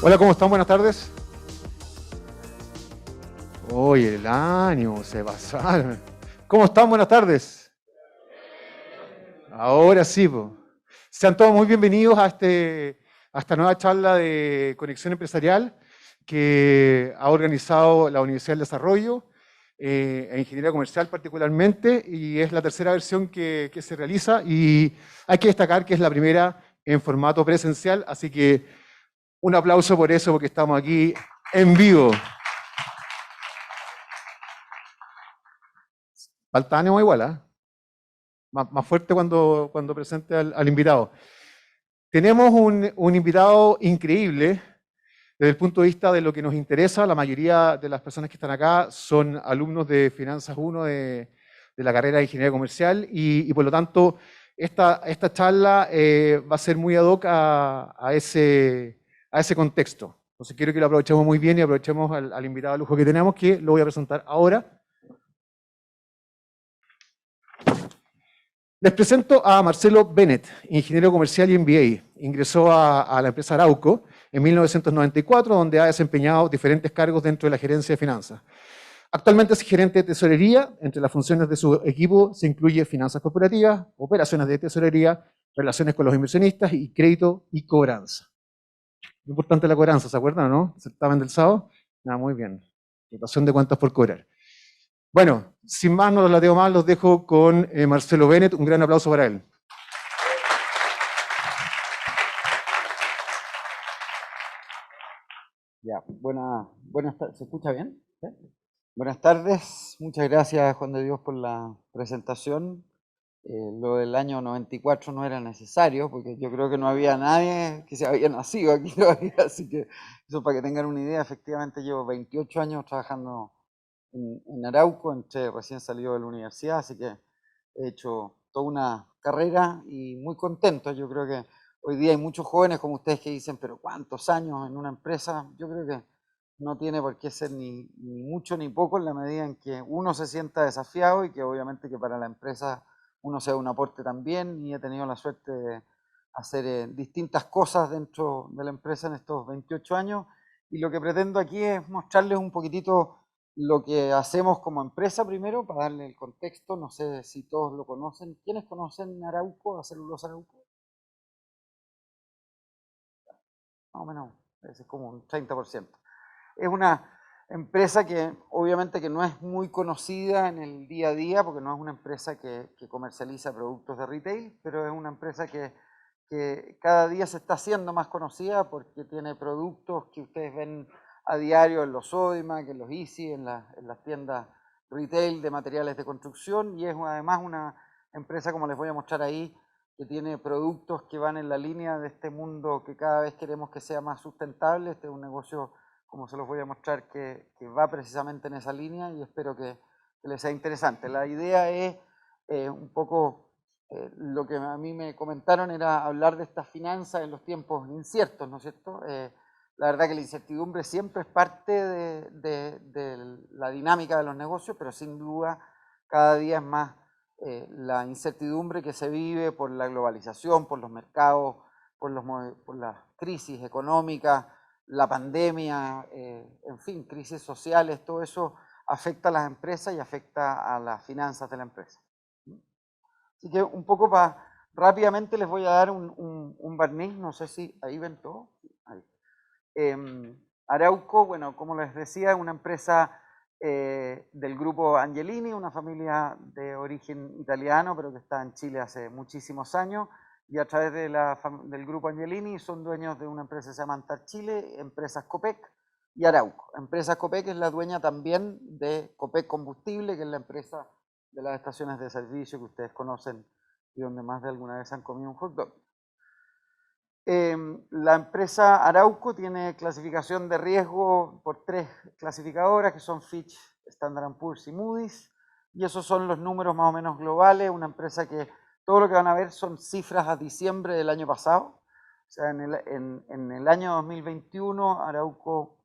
Hola, ¿cómo están? Buenas tardes. Oye, el ánimo, se pasaron. ¿Cómo están? Buenas tardes. Ahora sí, po. Sean todos muy bienvenidos a esta nueva charla de conexión empresarial que ha organizado la Universidad del Desarrollo, e Ingeniería Comercial particularmente, y es la tercera versión que se realiza, y hay que destacar que es la primera en formato presencial, así que un aplauso por eso, porque estamos aquí en vivo. Falta ánimo igual, ¿eh? Más fuerte cuando presente al invitado. Tenemos un invitado increíble desde el punto de vista de lo que nos interesa. La mayoría de las personas que están acá son alumnos de Finanzas 1 de la carrera de Ingeniería Comercial y por lo tanto esta charla va a ser muy ad hoc a ese contexto. Entonces quiero que lo aprovechemos muy bien y aprovechemos al invitado de lujo que tenemos, que lo voy a presentar ahora. Les presento a Marcelo Bennett, ingeniero comercial y MBA. Ingresó a la empresa Arauco en 1994, donde ha desempeñado diferentes cargos dentro de la gerencia de finanzas. Actualmente es gerente de tesorería. Entre las funciones de su equipo se incluye finanzas corporativas, operaciones de tesorería, relaciones con los inversionistas y crédito y cobranza. Lo importante es la cobranza, ¿se acuerdan o no? ¿Certamen del sábado? Nada, muy bien. Rotación de cuentas por cobrar. Bueno, sin más, no los lateo más, los dejo con Marcelo Bennett. Un gran aplauso para él. Ya, buenas tardes. ¿Se escucha bien? ¿Sí? Buenas tardes. Muchas gracias, Juan de Dios, por la presentación. Lo del año 94 no era necesario, porque yo creo que no había nadie que se había nacido aquí todavía, así que eso para que tengan una idea. Efectivamente, llevo 28 años trabajando en Arauco, recién salido de la universidad, así que he hecho toda una carrera y muy contento. Yo creo que hoy día hay muchos jóvenes como ustedes que dicen, pero ¿cuántos años en una empresa? Yo creo que no tiene por qué ser ni mucho ni poco en la medida en que uno se sienta desafiado y que obviamente que para la empresa uno sea un aporte también, y he tenido la suerte de hacer distintas cosas dentro de la empresa en estos 28 años, y lo que pretendo aquí es mostrarles un poquitito lo que hacemos como empresa primero, para darle el contexto. No sé si todos lo conocen. ¿Quiénes conocen Arauco, a Celulosa Arauco? Más o menos, es como un 30%. Es una empresa que obviamente que no es muy conocida en el día a día, porque no es una empresa que comercializa productos de retail, pero es una empresa que cada día se está haciendo más conocida porque tiene productos que ustedes ven a diario en los Sodimac, en los Easy, en las tiendas retail de materiales de construcción, y es además una empresa, como les voy a mostrar ahí, que tiene productos que van en la línea de este mundo que cada vez queremos que sea más sustentable. Este es un negocio, como se los voy a mostrar, que va precisamente en esa línea, y espero que les sea interesante. La idea es un poco lo que a mí me comentaron, era hablar de estas finanzas en los tiempos inciertos, ¿no es cierto? La verdad que la incertidumbre siempre es parte de la dinámica de los negocios, pero sin duda cada día es más la incertidumbre que se vive por la globalización, por los mercados, por las crisis económicas, la pandemia, en fin, crisis sociales. Todo eso afecta a las empresas y afecta a las finanzas de la empresa. Así que un poco rápidamente les voy a dar un barniz. No sé si ahí ven todo. Ahí. Arauco, bueno, como les decía, es una empresa del grupo Angelini, una familia de origen italiano, pero que está en Chile hace muchísimos años, y a través del grupo Angelini son dueños de una empresa que se llama Antar Chile, Empresas Copec y Arauco. Empresas Copec es la dueña también de Copec Combustible, que es la empresa de las estaciones de servicio que ustedes conocen y donde más de alguna vez han comido un hot dog. La empresa Arauco tiene clasificación de riesgo por 3 clasificadoras, que son Fitch, Standard & Poor's y Moody's, y esos son los números más o menos globales. Una empresa que todo lo que van a ver son cifras a diciembre del año pasado. O sea, en el año 2021 Arauco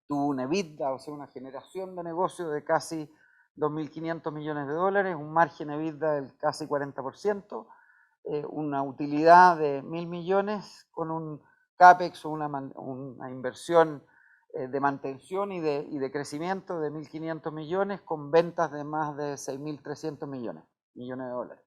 tuvo una EBITDA, o sea, una generación de negocio de casi 2.500 millones de dólares, un margen EBITDA del casi 40%, una utilidad de 1.000 millones con un CAPEX, una inversión de mantención y de crecimiento de 1.500 millones con ventas de más de 6.300 millones de dólares.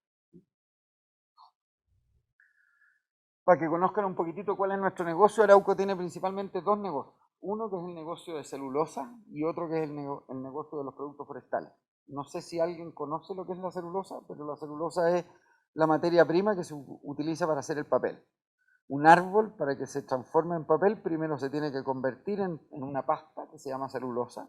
Para que conozcan un poquitito cuál es nuestro negocio, Arauco tiene principalmente dos negocios. Uno que es el negocio de celulosa y otro que es el negocio de los productos forestales. No sé si alguien conoce lo que es la celulosa, pero la celulosa es la materia prima que se utiliza para hacer el papel. Un árbol, para que se transforme en papel, primero se tiene que convertir en una pasta que se llama celulosa,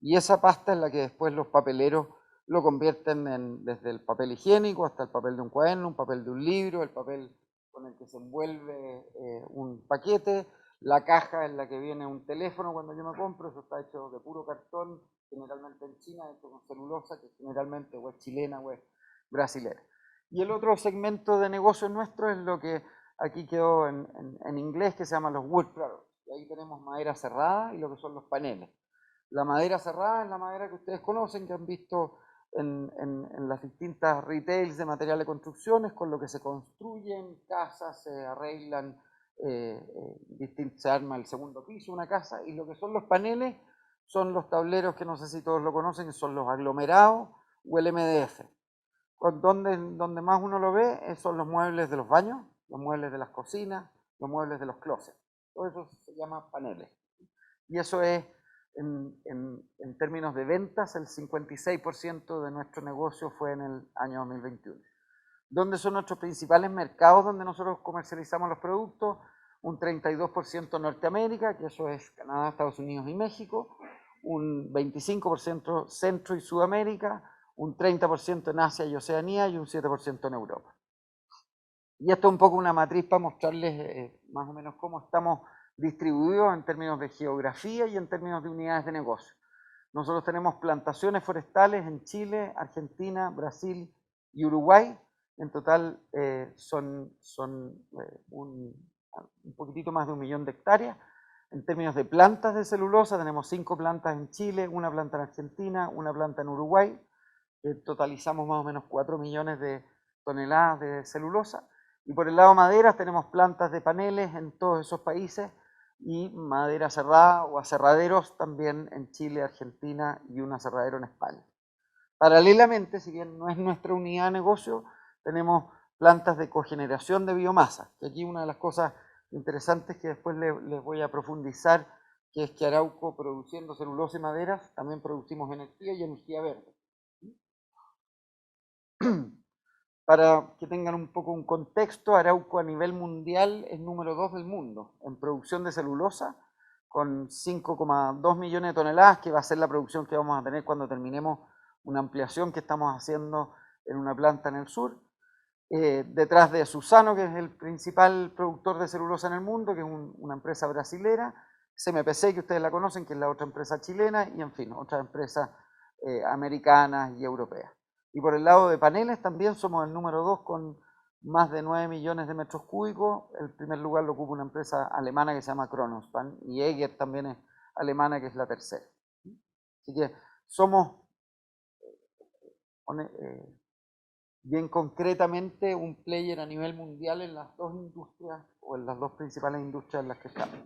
y esa pasta es la que después los papeleros lo convierten desde el papel higiénico hasta el papel de un cuaderno, un papel de un libro, el papel con el que se envuelve un paquete, la caja en la que viene un teléfono cuando yo me compro, eso está hecho de puro cartón, generalmente en China, hecho con celulosa, que generalmente o es chilena o es brasilera. Y el otro segmento de negocio nuestro es lo que aquí quedó en inglés, que se llama los wood products. Y ahí tenemos madera cerrada y lo que son los paneles. La madera cerrada es la madera que ustedes conocen, que han visto en las distintas retails de material de construcción, es con lo que se construyen casas, se arreglan, se arma el segundo piso, una casa, y lo que son los paneles son los tableros que no sé si todos lo conocen, son los aglomerados o el MDF. Donde más uno lo ve son los muebles de los baños, los muebles de las cocinas, los muebles de los closets. Todo eso se llama paneles. Y eso es, en términos de ventas, el 56% de nuestro negocio fue en el año 2021. ¿Dónde son nuestros principales mercados donde nosotros comercializamos los productos? Un 32% Norteamérica, que eso es Canadá, Estados Unidos y México. Un 25% Centro y Sudamérica. Un 30% en Asia y Oceanía y un 7% en Europa. Y esto es un poco una matriz para mostrarles más o menos cómo estamos distribuidos en términos de geografía y en términos de unidades de negocio. Nosotros tenemos plantaciones forestales en Chile, Argentina, Brasil y Uruguay. En total son un poquitito más de 1 millón de hectáreas. En términos de plantas de celulosa, tenemos 5 plantas en Chile, una planta en Argentina, una planta en Uruguay. Totalizamos más o menos 4 millones de toneladas de celulosa. Y por el lado maderas tenemos plantas de paneles en todos esos países y madera cerrada o aserraderos también en Chile, Argentina y un aserradero en España. Paralelamente, si bien no es nuestra unidad de negocio, tenemos plantas de cogeneración de biomasa. Que aquí una de las cosas interesantes que después les voy a profundizar, que es que Arauco, produciendo celulosa y maderas, también producimos energía y energía verde. Para que tengan un poco un contexto, Arauco a nivel mundial es número 2 del mundo en producción de celulosa, con 5,2 millones de toneladas, que va a ser la producción que vamos a tener cuando terminemos una ampliación que estamos haciendo en una planta en el sur. Detrás de Suzano, que es el principal productor de celulosa en el mundo, que es una empresa brasilera, CMPC, que ustedes la conocen, que es la otra empresa chilena, y en fin, otras empresas americanas y europeas. Y por el lado de paneles también somos el número 2 con más de 9 millones de metros cúbicos. El primer lugar lo ocupa una empresa alemana que se llama Kronospan y Eger también es alemana, que es la tercera. Así que somos bien concretamente un player a nivel mundial en las dos industrias o en las dos principales industrias en las que estamos.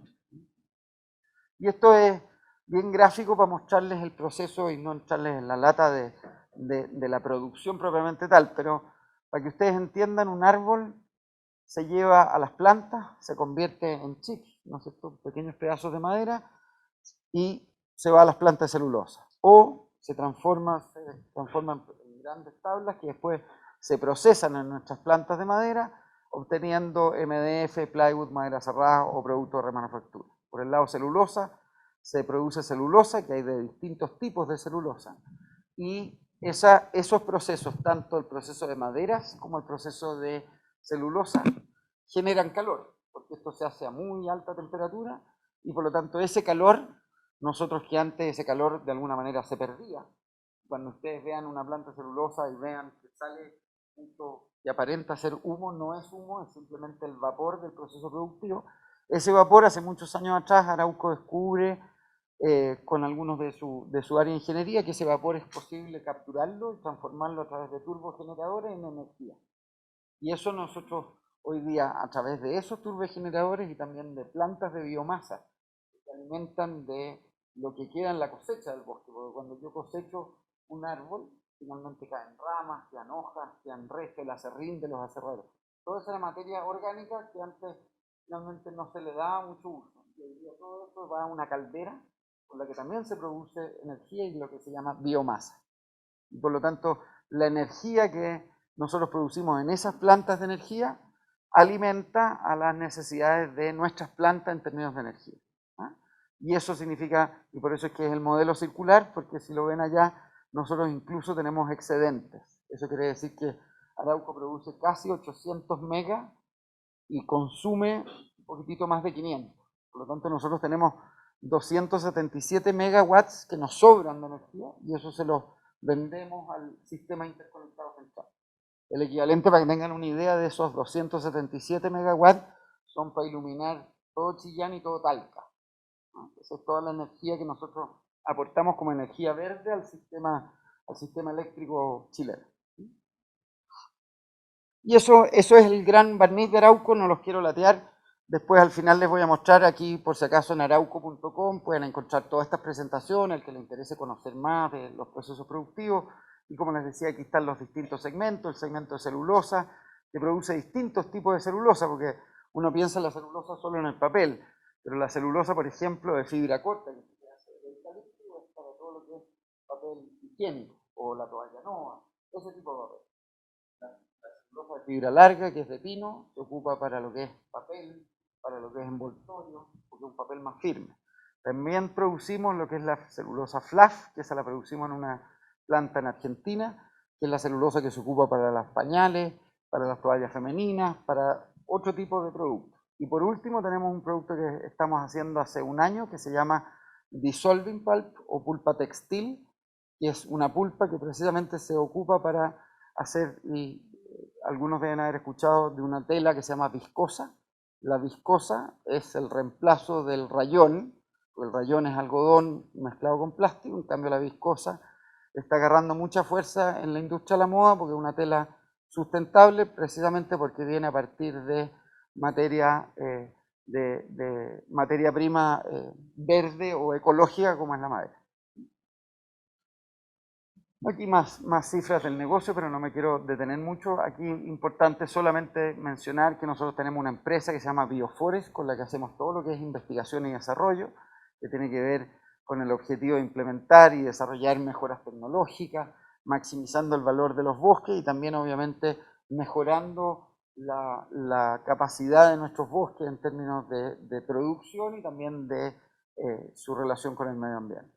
Y esto es bien gráfico para mostrarles el proceso y no entrarles en la lata de la producción propiamente tal, pero para que ustedes entiendan, un árbol se lleva a las plantas, se convierte en chips, ¿no es cierto?, pequeños pedazos de madera, y se va a las plantas de celulosa. O se transforma en grandes tablas que después se procesan en nuestras plantas de madera, obteniendo MDF, plywood, madera cerrada o productos de remanufactura. Por el lado celulosa, se produce celulosa, que hay de distintos tipos de celulosa, y esos procesos, tanto el proceso de maderas como el proceso de celulosa, generan calor, porque esto se hace a muy alta temperatura, y por lo tanto ese calor, nosotros que antes ese calor de alguna manera se perdía, cuando ustedes vean una planta de celulosa y vean que sale punto y aparenta ser humo, no es humo, es simplemente el vapor del proceso productivo. Ese vapor, hace muchos años atrás, Arauco descubre con algunos de su área de ingeniería que ese vapor es posible capturarlo y transformarlo a través de turbogeneradores en energía. Y eso nosotros hoy día a través de esos turbogeneradores y también de plantas de biomasa que se alimentan de lo que queda en la cosecha del bosque, porque cuando yo cosecho un árbol, finalmente caen ramas, quedan hojas, quedan restos, el acerrín de los aserraderos. Toda esa era materia orgánica que antes finalmente no se le daba mucho uso. Y hoy día todo esto va a una caldera con la que también se produce energía y lo que se llama biomasa. Y por lo tanto, la energía que nosotros producimos en esas plantas de energía alimenta a las necesidades de nuestras plantas en términos de energía. ¿Ah? Y eso significa, y por eso es que es el modelo circular, porque si lo ven allá, nosotros incluso tenemos excedentes. Eso quiere decir que Arauco produce casi 800 megas y consume un poquitito más de 500. Por lo tanto, nosotros tenemos 277 megawatts que nos sobran de energía y eso se los vendemos al sistema interconectado central. El equivalente, para que tengan una idea, de esos 277 megawatts son para iluminar todo Chillán y todo Talca. Esa es toda la energía que nosotros aportamos como energía verde al sistema eléctrico chileno. Y eso es el gran barniz de Arauco, no los quiero latear. Después al final les voy a mostrar aquí, por si acaso en arauco.com, pueden encontrar todas estas presentaciones, el que le interese conocer más de los procesos productivos. Y como les decía, aquí están los distintos segmentos, el segmento de celulosa, que produce distintos tipos de celulosa, porque uno piensa en la celulosa solo en el papel, pero la celulosa, por ejemplo, de fibra corta, que se hace de eucalipto, es para todo lo que es papel higiénico, o la toalla nova, ese tipo de papel. La celulosa de fibra larga, que es de pino, se ocupa para lo que es papel, para lo que es envoltorio, porque es un papel más firme. También producimos lo que es la celulosa fluff, que esa la producimos en una planta en Argentina, que es la celulosa que se ocupa para las pañales, para las toallas femeninas, para otro tipo de productos. Y por último tenemos un producto que estamos haciendo hace un año que se llama Dissolving Pulp o pulpa textil, que es una pulpa que precisamente se ocupa para hacer, y algunos deben haber escuchado de una tela que se llama viscosa. La viscosa es el reemplazo del rayón, el rayón es algodón mezclado con plástico, en cambio la viscosa está agarrando mucha fuerza en la industria de la moda porque es una tela sustentable precisamente porque viene a partir de materia, materia prima verde o ecológica como es la madera. Aquí más cifras del negocio, pero no me quiero detener mucho. Aquí importante solamente mencionar que nosotros tenemos una empresa que se llama Bioforest, con la que hacemos todo lo que es investigación y desarrollo, que tiene que ver con el objetivo de implementar y desarrollar mejoras tecnológicas, maximizando el valor de los bosques y también obviamente mejorando la capacidad de nuestros bosques en términos de producción y también de su relación con el medio ambiente.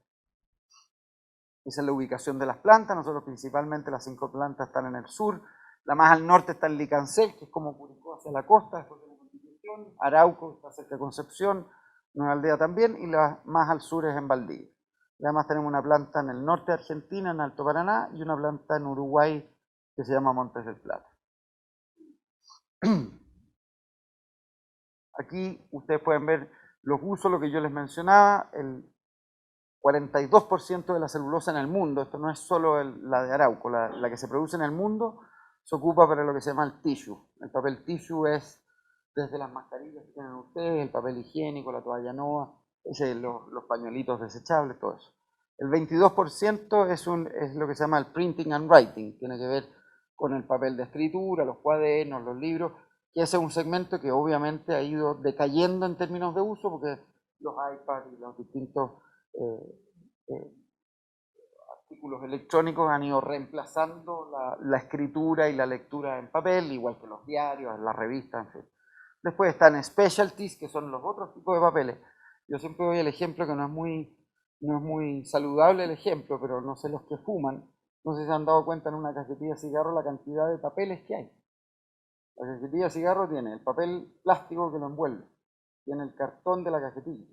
Esa es la ubicación de las plantas. Nosotros principalmente las 5 plantas están en el sur. La más al norte está en Licancel, que es como Curicó hacia la costa, después de la Constitución. Arauco está cerca de Concepción, Nueva Aldea también, y la más al sur es en Valdivia. Y además tenemos una planta en el norte de Argentina, en Alto Paraná, y una planta en Uruguay que se llama Montes del Plata. Aquí ustedes pueden ver los usos, lo que yo les mencionaba, el 42% de la celulosa en el mundo, esto no es solo la de Arauco, la que se produce en el mundo, se ocupa para lo que se llama el tissue. El papel tissue es desde las mascarillas que tienen ustedes, el papel higiénico, la toalla nova, los pañuelitos desechables, todo eso. El 22% es lo que se llama el printing and writing, tiene que ver con el papel de escritura, los cuadernos, los libros, que ese es un segmento que obviamente ha ido decayendo en términos de uso, porque los iPads y los distintos artículos electrónicos han ido reemplazando la escritura y la lectura en papel, igual que los diarios, las revistas, en fin. Después están specialties, que son los otros tipos de papeles. Yo siempre doy el ejemplo que no es muy saludable el ejemplo, pero no sé los que fuman, no sé si se han dado cuenta en una cajetilla de cigarro la cantidad de papeles que hay. La cajetilla de cigarro tiene el papel plástico que lo envuelve, tiene el cartón de la cajetilla,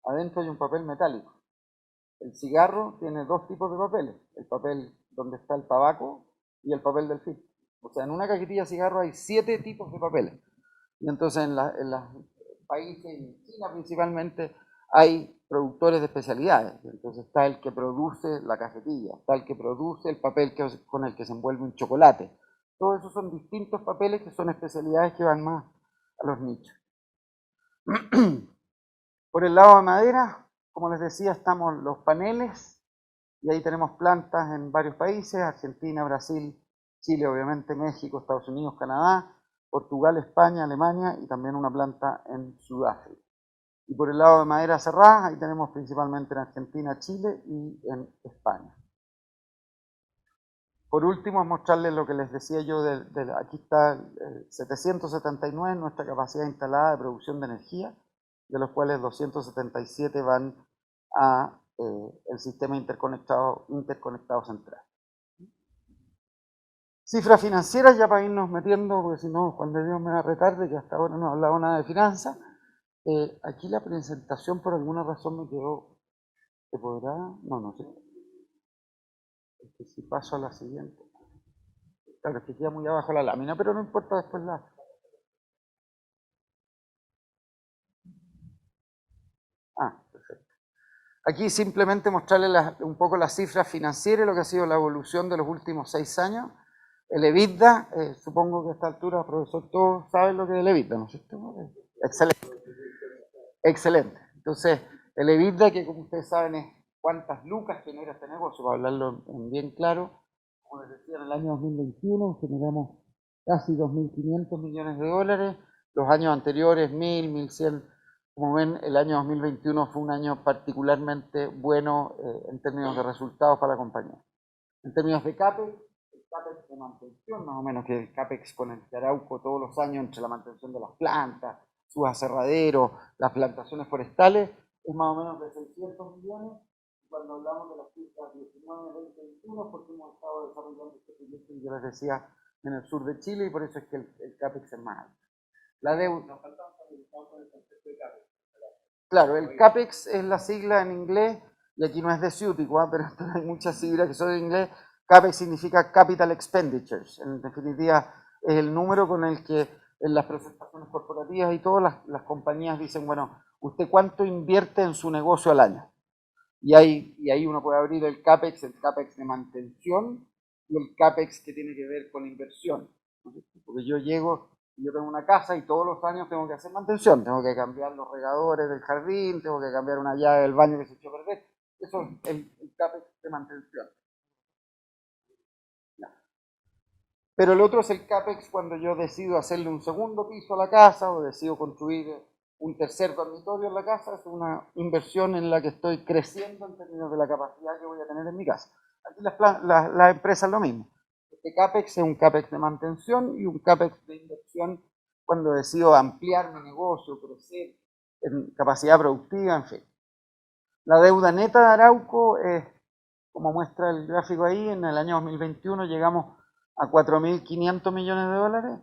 adentro hay un papel metálico. El cigarro tiene 2 tipos de papeles, el papel donde está el tabaco y el papel del filtro. O sea, en una cajetilla de cigarro hay 7 tipos de papeles. Y entonces en los países, en China principalmente, hay productores de especialidades. Entonces está el que produce la cajetilla, está el que produce el papel con el que se envuelve un chocolate, Todos esos son distintos papeles que son especialidades que van más a los nichos. Por el lado de madera, como les decía, estamos los paneles, y ahí tenemos plantas en varios países: Argentina, Brasil, Chile, obviamente, México, Estados Unidos, Canadá, Portugal, España, Alemania, y también una planta en Sudáfrica. Y por el lado de madera cerrada, ahí tenemos principalmente en Argentina, Chile y en España. Por último, mostrarles lo que les decía yo, aquí está 779, nuestra capacidad instalada de producción de energía, de los cuales 277 van a el sistema interconectado central. Cifras financieras, ya para irnos metiendo, porque si no, Juan de Dios me va a retar de que hasta ahora no he hablado nada de finanzas. Aquí la presentación por alguna razón me quedó, ¿se podrá? No sé. Es que si paso a la siguiente. Claro, es que queda muy abajo la lámina, pero no importa, después la... Perfecto. Aquí simplemente mostrarles un poco las cifras financieras, lo que ha sido la evolución de los últimos 6 años. El EBITDA, supongo que a esta altura, profesor, todos saben lo que es el EBITDA, ¿no es cierto? Excelente. Excelente. Entonces, el EBITDA, que como ustedes saben es cuántas lucas genera este negocio, para hablarlo en bien claro. Como les decía, en el año 2021 generamos casi 2.500 millones de dólares, los años anteriores 1.000, 1.100. Como ven, el año 2021 fue un año particularmente bueno en términos de resultados para la compañía. En términos de CAPEX, el CAPEX de mantención, más o menos, que el CAPEX con el que Arauco todos los años entre la mantención de las plantas, sus aserraderos, las plantaciones forestales, es más o menos de 600 millones. Cuando hablamos de las cifras 19, 20, 21, porque hemos estado desarrollando este proyecto, yo les decía, en el sur de Chile, y por eso es que el CAPEX es más alto. La deuda. Claro, el CAPEX es la sigla en inglés, y aquí no es de ciútico, pero hay muchas siglas que son en inglés. CAPEX significa Capital Expenditures. En definitiva, es el número con el que en las presentaciones corporativas y todas las compañías dicen, bueno, ¿usted cuánto invierte en su negocio al año? Y ahí uno puede abrir el CAPEX de mantención y el CAPEX que tiene que ver con inversión. Porque yo tengo una casa y todos los años tengo que hacer mantención, tengo que cambiar los regadores del jardín, tengo que cambiar una llave del baño que se echó a perder. Eso es el CAPEX de mantención. Pero el otro es el CAPEX cuando yo decido hacerle un segundo piso a la casa o decido construir un tercer dormitorio en la casa. Es una inversión en la que estoy creciendo en términos de la capacidad que voy a tener en mi casa. Aquí las empresas lo mismo. Este CAPEX es un CAPEX de mantención y un CAPEX de inversión cuando decido ampliar mi negocio, crecer en capacidad productiva, en fin. La deuda neta de Arauco es, como muestra el gráfico ahí, en el año 2021 llegamos a 4.500 millones de dólares.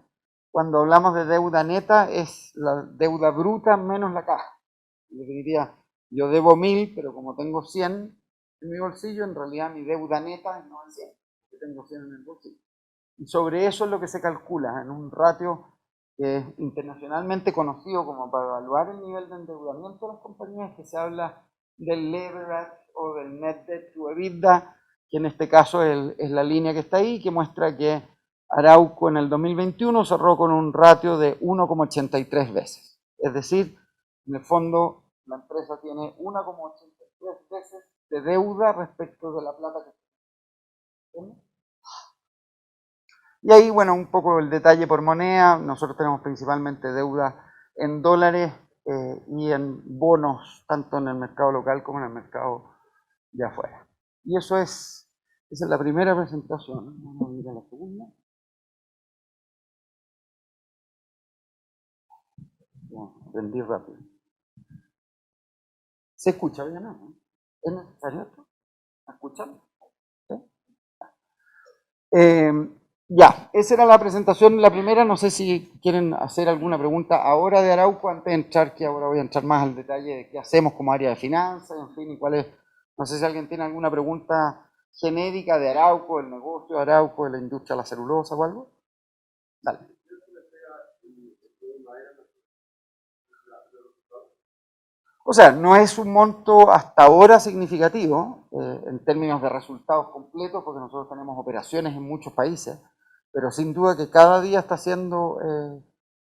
Cuando hablamos de deuda neta, es la deuda bruta menos la caja. En definitiva, yo debo 1.000, pero como tengo 100 en mi bolsillo, en realidad mi deuda neta es 900, porque tengo 100 en el bolsillo. Y sobre eso es lo que se calcula en un ratio que es internacionalmente conocido como para evaluar el nivel de endeudamiento de las compañías, que se habla del leverage o del net debt to EBITDA, que en este caso es la línea que está ahí, que muestra que Arauco en el 2021 cerró con un ratio de 1,83 veces. Es decir, en el fondo la empresa tiene 1,83 veces de deuda respecto de la plata que tiene. Y ahí, bueno, un poco el detalle por moneda. Nosotros tenemos principalmente deuda en dólares y en bonos, tanto en el mercado local como en el mercado de afuera. Y esa es la primera presentación. Vamos a ir a la segunda. Bueno, aprendí rápido. ¿Se escucha bien, no? ¿Es necesario esto? ¿Me escuchan? ¿Sí? Ya, esa era la presentación, la primera. No sé si quieren hacer alguna pregunta ahora de Arauco, antes de entrar, que ahora voy a entrar más al detalle de qué hacemos como área de finanzas, en fin, y cuál es. No sé si alguien tiene alguna pregunta genérica de Arauco, del negocio de Arauco, de la industria de la celulosa o algo. Dale. O sea, no es un monto hasta ahora significativo en términos de resultados completos, porque nosotros tenemos operaciones en muchos países. pero sin duda que cada día está siendo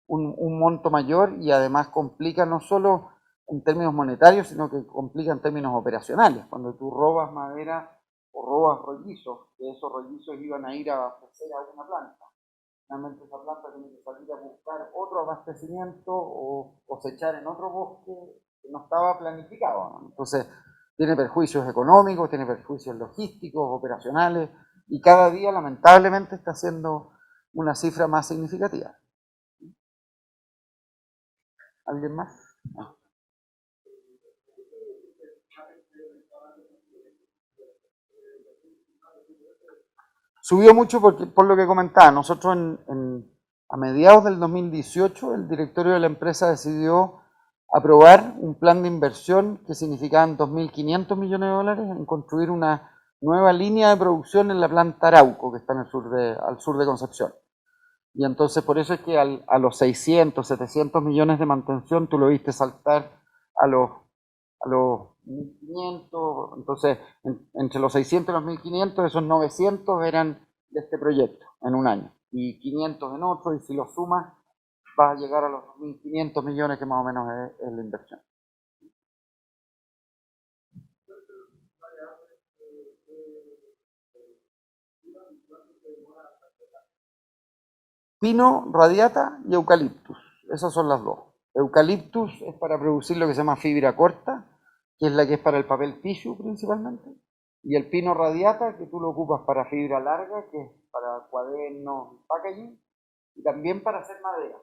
un monto mayor y además complica no solo en términos monetarios, sino que complica en términos operacionales. Cuando tú robas madera o robas rollizos, que esos rollizos iban a ir a abastecer a una planta. Finalmente esa planta tiene que salir a buscar otro abastecimiento o cosechar en otro bosque que no estaba planificado, ¿no? Entonces, tiene perjuicios económicos, tiene perjuicios logísticos, operacionales, y cada día lamentablemente está siendo una cifra más significativa. ¿Alguien más? No. Subió mucho por lo que comentaba. Nosotros a mediados del 2018 el directorio de la empresa decidió aprobar un plan de inversión que significaban 2.500 millones de dólares en construir una nueva línea de producción en la planta Arauco, que está en al sur de Concepción. Y entonces por eso es que a los 600, 700 millones de mantención tú lo viste saltar a los 1.500, entonces entre los 600 y los 1.500, esos 900 eran de este proyecto en un año, y 500 en otro, y si lo sumas vas a llegar a los 1.500 millones que más o menos es la inversión. Pino, radiata y eucaliptus, esas son las dos. Eucaliptus es para producir lo que se llama fibra corta, que es la que es para el papel tissue principalmente, y el pino radiata, que tú lo ocupas para fibra larga, que es para cuadernos, packaging, y también para hacer madera.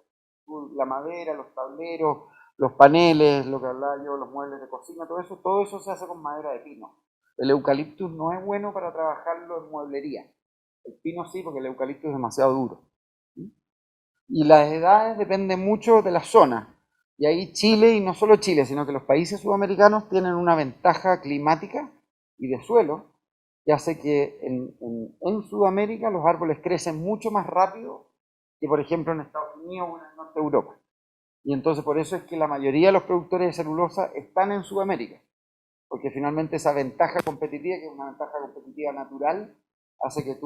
La madera, los tableros, los paneles, lo que hablaba yo, los muebles de cocina, todo eso se hace con madera de pino. El eucaliptus no es bueno para trabajarlo en mueblería. El pino sí, porque el eucaliptus es demasiado duro. Y las edades dependen mucho de la zona. Y ahí Chile, y no solo Chile, sino que los países sudamericanos tienen una ventaja climática y de suelo, que hace que en Sudamérica los árboles crecen mucho más rápido que, por ejemplo, en Estados Unidos o en el norte de Europa. Y entonces por eso es que la mayoría de los productores de celulosa están en Sudamérica, porque finalmente esa ventaja competitiva, que es una ventaja competitiva natural, hace que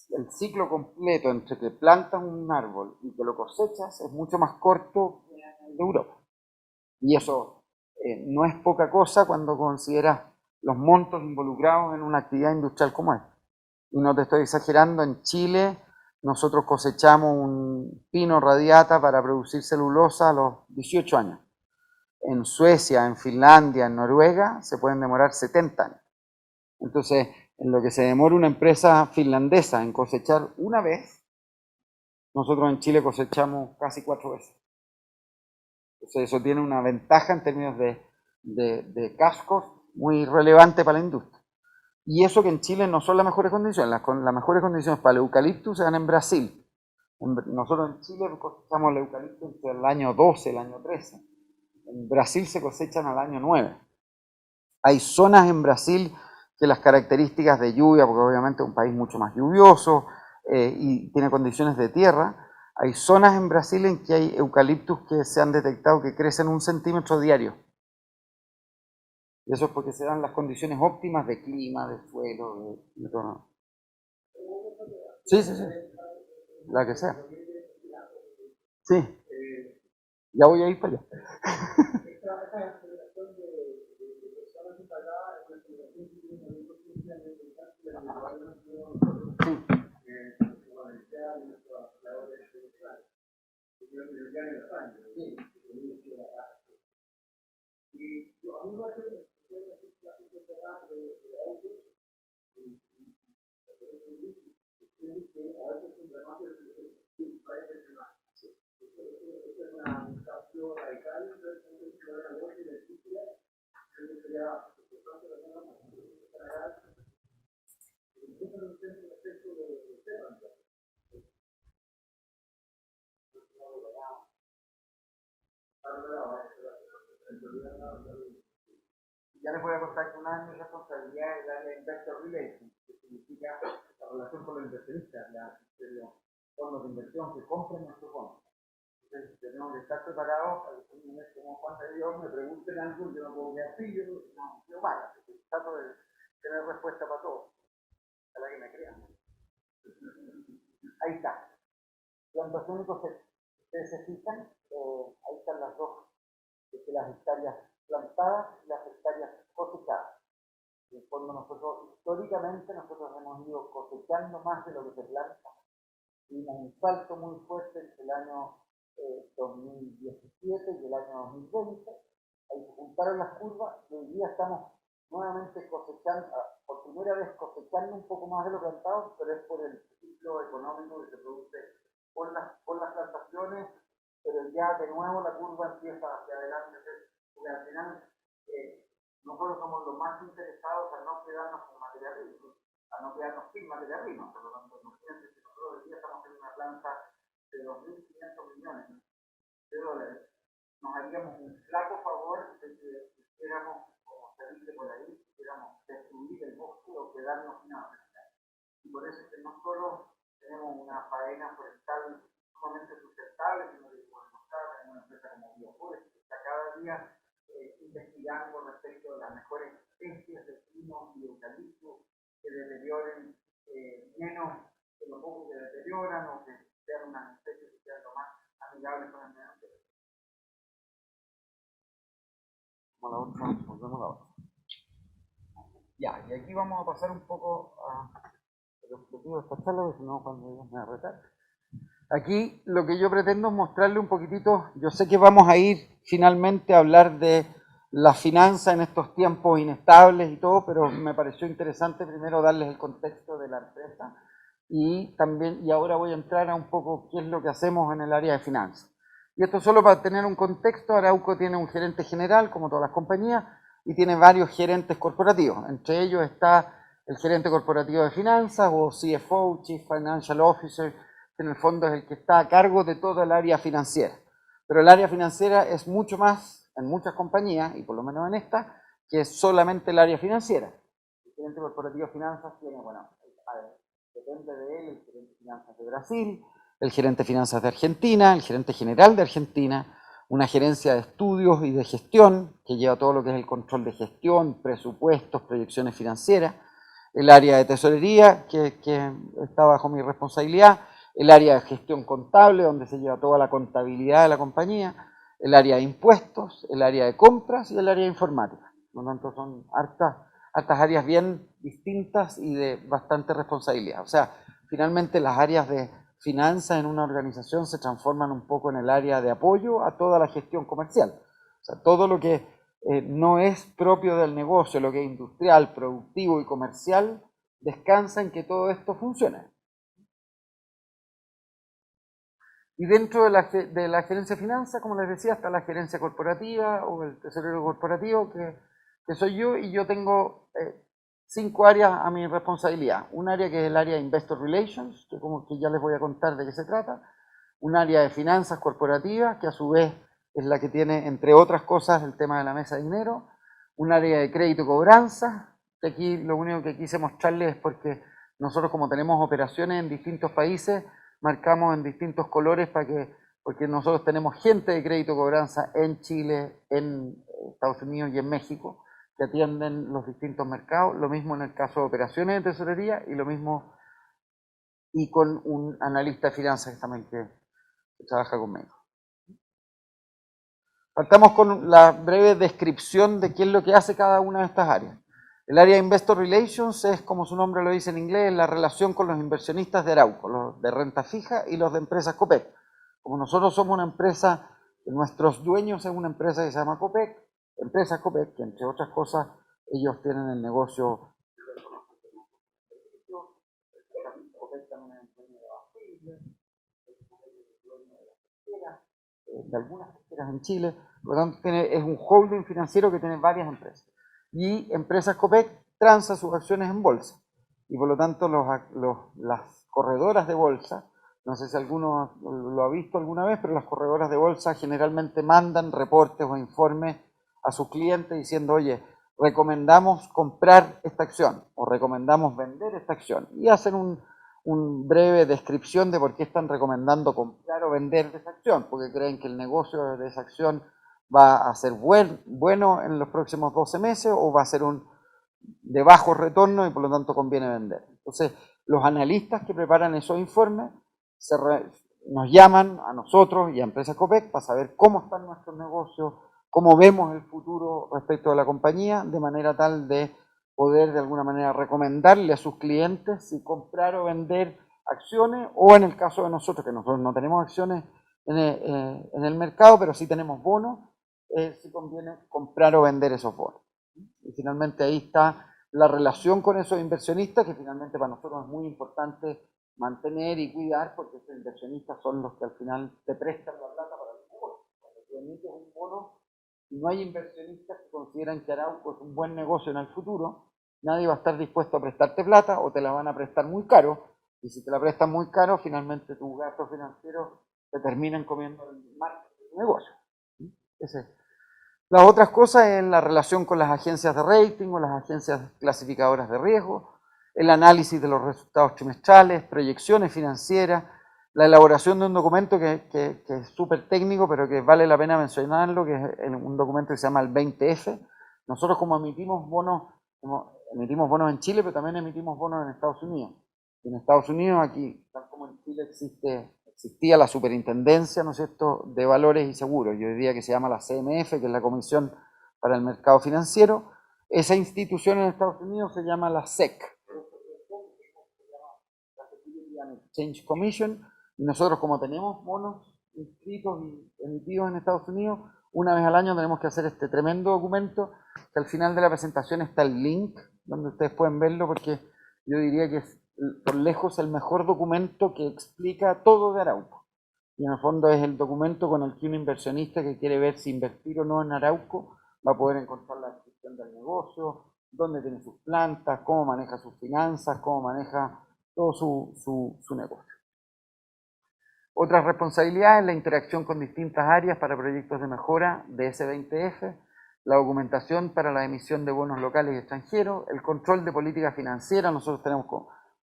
el ciclo completo entre que plantas un árbol y que lo cosechas es mucho más corto que en el de Europa. Y eso no es poca cosa cuando consideras los montos involucrados en una actividad industrial como esta. Y no te estoy exagerando, en Chile nosotros cosechamos un pino radiata para producir celulosa a los 18 años. En Suecia, en Finlandia, en Noruega se pueden demorar 70 años. Entonces, en lo que se demora una empresa finlandesa en cosechar una vez, nosotros en Chile cosechamos casi 4 veces. Entonces, eso tiene una ventaja en términos de cascos muy relevante para la industria. Y eso que en Chile no son las mejores condiciones. Las mejores condiciones para el eucaliptus se dan en Brasil. Nosotros en Chile cosechamos el eucaliptus entre el año 12 y el año 13. En Brasil se cosechan al año 9. Hay zonas en Brasil que las características de lluvia, porque obviamente es un país mucho más lluvioso y tiene condiciones de tierra, hay zonas en Brasil en que hay eucaliptus que se han detectado que crecen 1 centímetro diario. Y eso es porque se dan las condiciones óptimas de clima, de suelo, de todo. Sí, sí, sí. La que sea. Sí. Ya voy a ir para allá. Ya les voy a contar que una de mis responsabilidades es la Investor Relations, que significa la relación con los inversionistas, los fondos de inversión que compren nuestros fondos. Entonces, tenemos que estar preparados para que un mes como Juan de Dios me pregunten algo, yo no puedo quedar así, yo mal, trato de tener respuesta para todo. Ojalá que me crean. ahí está. Plantación y cosecha. Ustedes se fijan, ahí están las dos, las hectáreas plantadas y las hectáreas cosechadas. En el fondo nosotros, históricamente, nosotros hemos ido cosechando más de lo que se planta. Tuvimos un salto muy fuerte entre el año 2017 y el año 2020. Ahí se juntaron las curvas y hoy día estamos nuevamente cosechando, por primera vez cosechando un poco más de lo plantado, pero es por el ciclo económico que se produce por las plantaciones, pero ya de nuevo la curva empieza hacia adelante, porque al final nosotros somos los más interesados a no quedarnos con materia prima, a no quedarnos sin materia prima. Por lo tanto, imagínense que nosotros hoy día estamos en una planta de 2.500 millones de dólares. Nos haríamos un flaco favor de que quisiéramos, como se dice por ahí, quisiéramos destruir el bosque o quedarnos sin agua. Y por eso es que no solo tenemos una faena forestal sumamente sustentable, sino que podemos mostrar en una empresa como Bioforest, que está cada día investigando respecto de las mejores especies de pino y eucalipto que deterioren menos que lo poco que deterioran o que sean unas especies que sean lo más amigables con el medio ambiente. Como la otra, volvemos a la otra. Ya, y aquí vamos a pasar un poco a el objetivo de esta charla, porque si no, cuando ellos me van a retar. Aquí lo que yo pretendo es mostrarle un poquitito, yo sé que vamos a ir finalmente a hablar de la finanza en estos tiempos inestables y todo, pero me pareció interesante primero darles el contexto de la empresa y también, y ahora voy a entrar a un poco qué es lo que hacemos en el área de finanzas. Y esto solo para tener un contexto, Arauco tiene un gerente general, como todas las compañías, y tiene varios gerentes corporativos. Entre ellos está el gerente corporativo de finanzas o CFO, Chief Financial Officer, que en el fondo es el que está a cargo de toda el área financiera. Pero el área financiera es mucho más en muchas compañías, y por lo menos en esta, que es solamente el área financiera. El gerente corporativo de finanzas tiene, bueno, depende de él, el gerente de finanzas de Brasil, el gerente de finanzas de Argentina, el gerente general de Argentina, una gerencia de estudios y de gestión, que lleva todo lo que es el control de gestión, presupuestos, proyecciones financieras, el área de tesorería, que está bajo mi responsabilidad, el área de gestión contable, donde se lleva toda la contabilidad de la compañía, el área de impuestos, el área de compras y el área de informática. Por lo tanto, son hartas áreas bien distintas y de bastante responsabilidad. O sea, finalmente las áreas de finanzas en una organización se transforman un poco en el área de apoyo a toda la gestión comercial. O sea, todo lo que no es propio del negocio, lo que es industrial, productivo y comercial, descansa en que todo esto funcione. Y dentro de la gerencia de finanzas, como les decía, está la gerencia corporativa o el tesorero corporativo, que soy yo, y yo tengo 5 áreas a mi responsabilidad. Un área que es el área de Investor Relations, que ya les voy a contar de qué se trata. Un área de finanzas corporativas, que a su vez es la que tiene, entre otras cosas, el tema de la mesa de dinero. Un área de crédito y cobranza, que aquí lo único que quise mostrarles es porque nosotros, como tenemos operaciones en distintos países, marcamos en distintos colores porque nosotros tenemos gente de crédito y cobranza en Chile, en Estados Unidos y en México, que atienden los distintos mercados. Lo mismo en el caso de operaciones de tesorería y lo mismo y con un analista de finanzas también que trabaja conmigo. Partamos con la breve descripción de qué es lo que hace cada una de estas áreas. El área de Investor Relations es, como su nombre lo dice en inglés, la relación con los inversionistas de Arauco, los de renta fija y los de empresas Copec. Como nosotros somos una empresa, nuestros dueños es una empresa que se llama Copec, Empresas Copec, que entre otras cosas ellos tienen el negocio de algunas pesqueras en Chile, por lo tanto es un holding financiero que tiene varias empresas. Y Empresas Copec transa sus acciones en bolsa. Y por lo tanto las corredoras de bolsa, no sé si alguno lo ha visto alguna vez, pero las corredoras de bolsa generalmente mandan reportes o informes a sus clientes diciendo, oye, recomendamos comprar esta acción o recomendamos vender esta acción. Y hacen una breve descripción de por qué están recomendando comprar o vender esa acción, porque creen que el negocio de esa acción va a ser bueno en los próximos 12 meses o va a ser de bajo retorno y por lo tanto conviene vender. Entonces, los analistas que preparan esos informes nos llaman a nosotros y a Empresas Copec para saber cómo están nuestros negocios, cómo vemos el futuro respecto de la compañía, de manera tal de poder de alguna manera recomendarle a sus clientes si comprar o vender acciones, o en el caso de nosotros, que nosotros no tenemos acciones en el mercado, pero sí tenemos bonos, si conviene comprar o vender esos bonos. Y finalmente ahí está la relación con esos inversionistas, que finalmente para nosotros es muy importante mantener y cuidar, porque esos inversionistas son los que al final te prestan la plata para el negocio. Cuando tú emites un bono, si no hay inversionistas que consideran que Arauco es un buen negocio en el futuro, nadie va a estar dispuesto a prestarte plata o te la van a prestar muy caro. Y si te la prestan muy caro, finalmente tus gastos financieros te terminan comiendo el margen del negocio. Las otras cosas es la relación con las agencias de rating o las agencias clasificadoras de riesgo, el análisis de los resultados trimestrales, proyecciones financieras, la elaboración de un documento que es súper técnico, pero que vale la pena mencionarlo, que es un documento que se llama el 20F. Nosotros como emitimos bonos en Chile, pero también emitimos bonos en Estados Unidos. Y en Estados Unidos, aquí, tal como en Chile existía la superintendencia, ¿no es cierto?, de valores y seguros, y hoy día que se llama la CMF, que es la Comisión para el Mercado Financiero. Esa institución en Estados Unidos se llama la SEC, la Securities and Exchange Commission, y nosotros, como tenemos bonos inscritos y emitidos en Estados Unidos, una vez al año tenemos que hacer este tremendo documento, que al final de la presentación está el link, donde ustedes pueden verlo, porque yo diría que es por lejos el mejor documento que explica todo de Arauco. Y en el fondo es el documento con el que un inversionista que quiere ver si invertir o no en Arauco va a poder encontrar la descripción del negocio, dónde tiene sus plantas, cómo maneja sus finanzas, cómo maneja todo su negocio. Otras responsabilidades, la interacción con distintas áreas para proyectos de mejora de ese 20F, la documentación para la emisión de bonos locales y extranjeros, el control de política financiera. Nosotros tenemos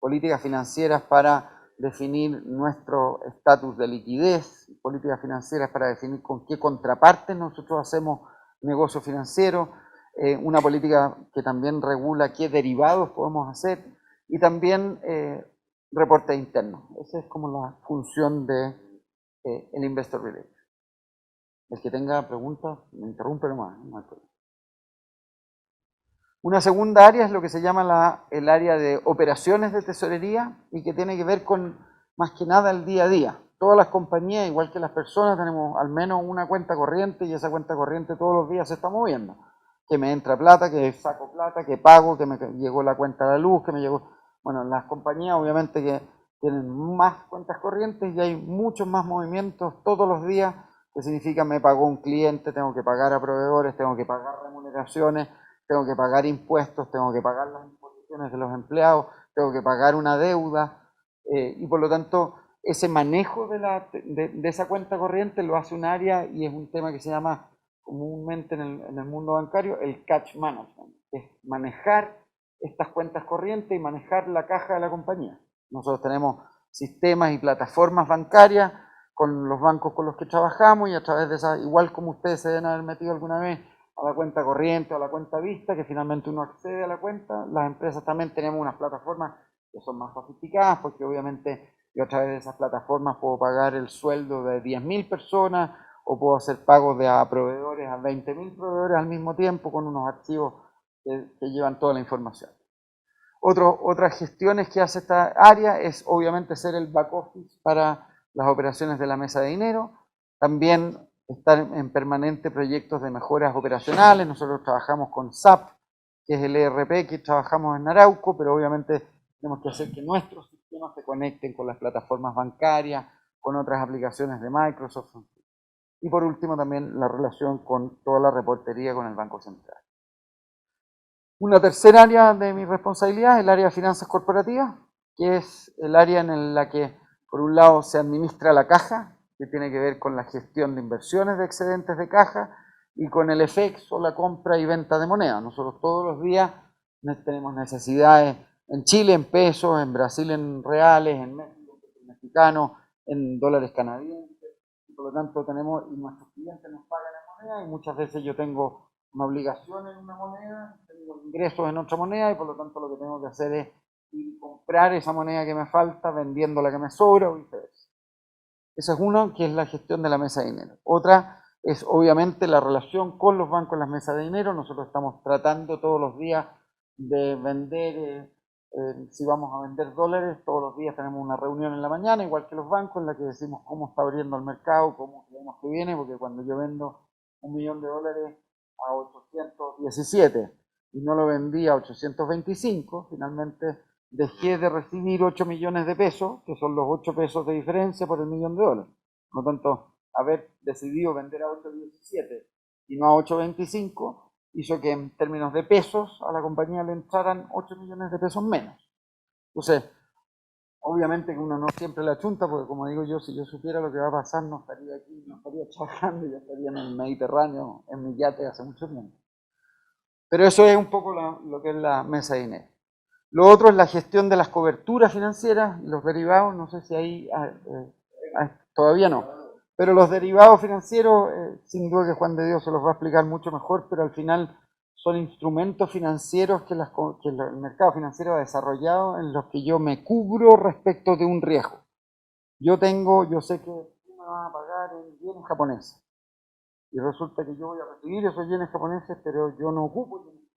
políticas financieras para definir nuestro estatus de liquidez, políticas financieras para definir con qué contrapartes nosotros hacemos negocio financiero, una política que también regula qué derivados podemos hacer, y también reporte interno. Esa es como la función de el Investor Relations. El que tenga preguntas, me interrumpe nomás, no hay problema. Una segunda área es lo que se llama el área de operaciones de tesorería, y que tiene que ver con, más que nada, el día a día. Todas las compañías, igual que las personas, tenemos al menos una cuenta corriente, y esa cuenta corriente todos los días se está moviendo. Que me entra plata, que saco plata, que pago, que me llegó la cuenta de la luz, que me llegó... Bueno, las compañías obviamente que tienen más cuentas corrientes y hay muchos más movimientos todos los días, que significa me pagó un cliente, tengo que pagar a proveedores, tengo que pagar remuneraciones, tengo que pagar impuestos, tengo que pagar las imposiciones de los empleados, tengo que pagar una deuda, y por lo tanto ese manejo de esa cuenta corriente lo hace un área, y es un tema que se llama comúnmente en el mundo bancario el cash management, que es manejar estas cuentas corrientes y manejar la caja de la compañía. Nosotros tenemos sistemas y plataformas bancarias con los bancos con los que trabajamos, y a través de esas, igual como ustedes se deben haber metido alguna vez a la cuenta corriente o a la cuenta vista, que finalmente uno accede a la cuenta, las empresas también tenemos unas plataformas que son más sofisticadas, porque obviamente yo a través de esas plataformas puedo pagar el sueldo de 10.000 personas, o puedo hacer pagos a proveedores, a 20.000 proveedores al mismo tiempo, con unos archivos que llevan toda la información. Otras gestiones que hace esta área es obviamente ser el back office para las operaciones de la mesa de dinero, también estar en permanente proyectos de mejoras operacionales. Nosotros trabajamos con SAP, que es el ERP que trabajamos en Arauco, pero obviamente tenemos que hacer que nuestros sistemas se conecten con las plataformas bancarias, con otras aplicaciones de Microsoft. Y por último también la relación con toda la reportería con el Banco Central. Una tercera área de mi responsabilidad es el área de finanzas corporativas, que es el área en la que, por un lado, se administra la caja, que tiene que ver con la gestión de inversiones de excedentes de caja, y con el FX, o la compra y venta de moneda. Nosotros todos los días tenemos necesidades en Chile en pesos, en Brasil en reales, en México en mexicanos, en dólares canadienses. Por lo tanto, y nuestros clientes nos pagan en moneda, y muchas veces yo tengo una obligación en una moneda, tengo ingresos en otra moneda, y por lo tanto lo que tengo que hacer es ir a comprar esa moneda que me falta, vendiendo la que me sobra, o viceversa. Esa es una, que es la gestión de la mesa de dinero. Otra es obviamente la relación con los bancos en las mesas de dinero. Nosotros estamos tratando todos los días de vender, si vamos a vender dólares, todos los días tenemos una reunión en la mañana, igual que los bancos, en la que decimos cómo está abriendo el mercado, cómo creemos que viene, porque cuando yo vendo $1.000.000 a 817 y no lo vendí a 825, finalmente dejé de recibir 8 millones de pesos, que son los 8 pesos de diferencia por el $1.000.000. Por lo tanto, haber decidido vender a 8.17 y no a 8.25 hizo que en términos de pesos a la compañía le entraran 8 millones de pesos menos. Entonces, obviamente que uno no siempre la chunta, porque como digo yo, si yo supiera lo que va a pasar, no estaría aquí, no estaría trabajando, ya estaría en el Mediterráneo, en mi yate hace mucho tiempo. Pero eso es un poco lo que es la mesa de dinero. Lo otro es la gestión de las coberturas financieras, los derivados, no sé si ahí todavía no. Pero los derivados financieros, sin duda que Juan de Dios se los va a explicar mucho mejor, pero al final son instrumentos financieros que el mercado financiero ha desarrollado en los que yo me cubro respecto de un riesgo. Yo sé que tú me vas a pagar en yenes japoneses. Y resulta que yo voy a recibir esos yenes japoneses, pero yo no ocupo yenes.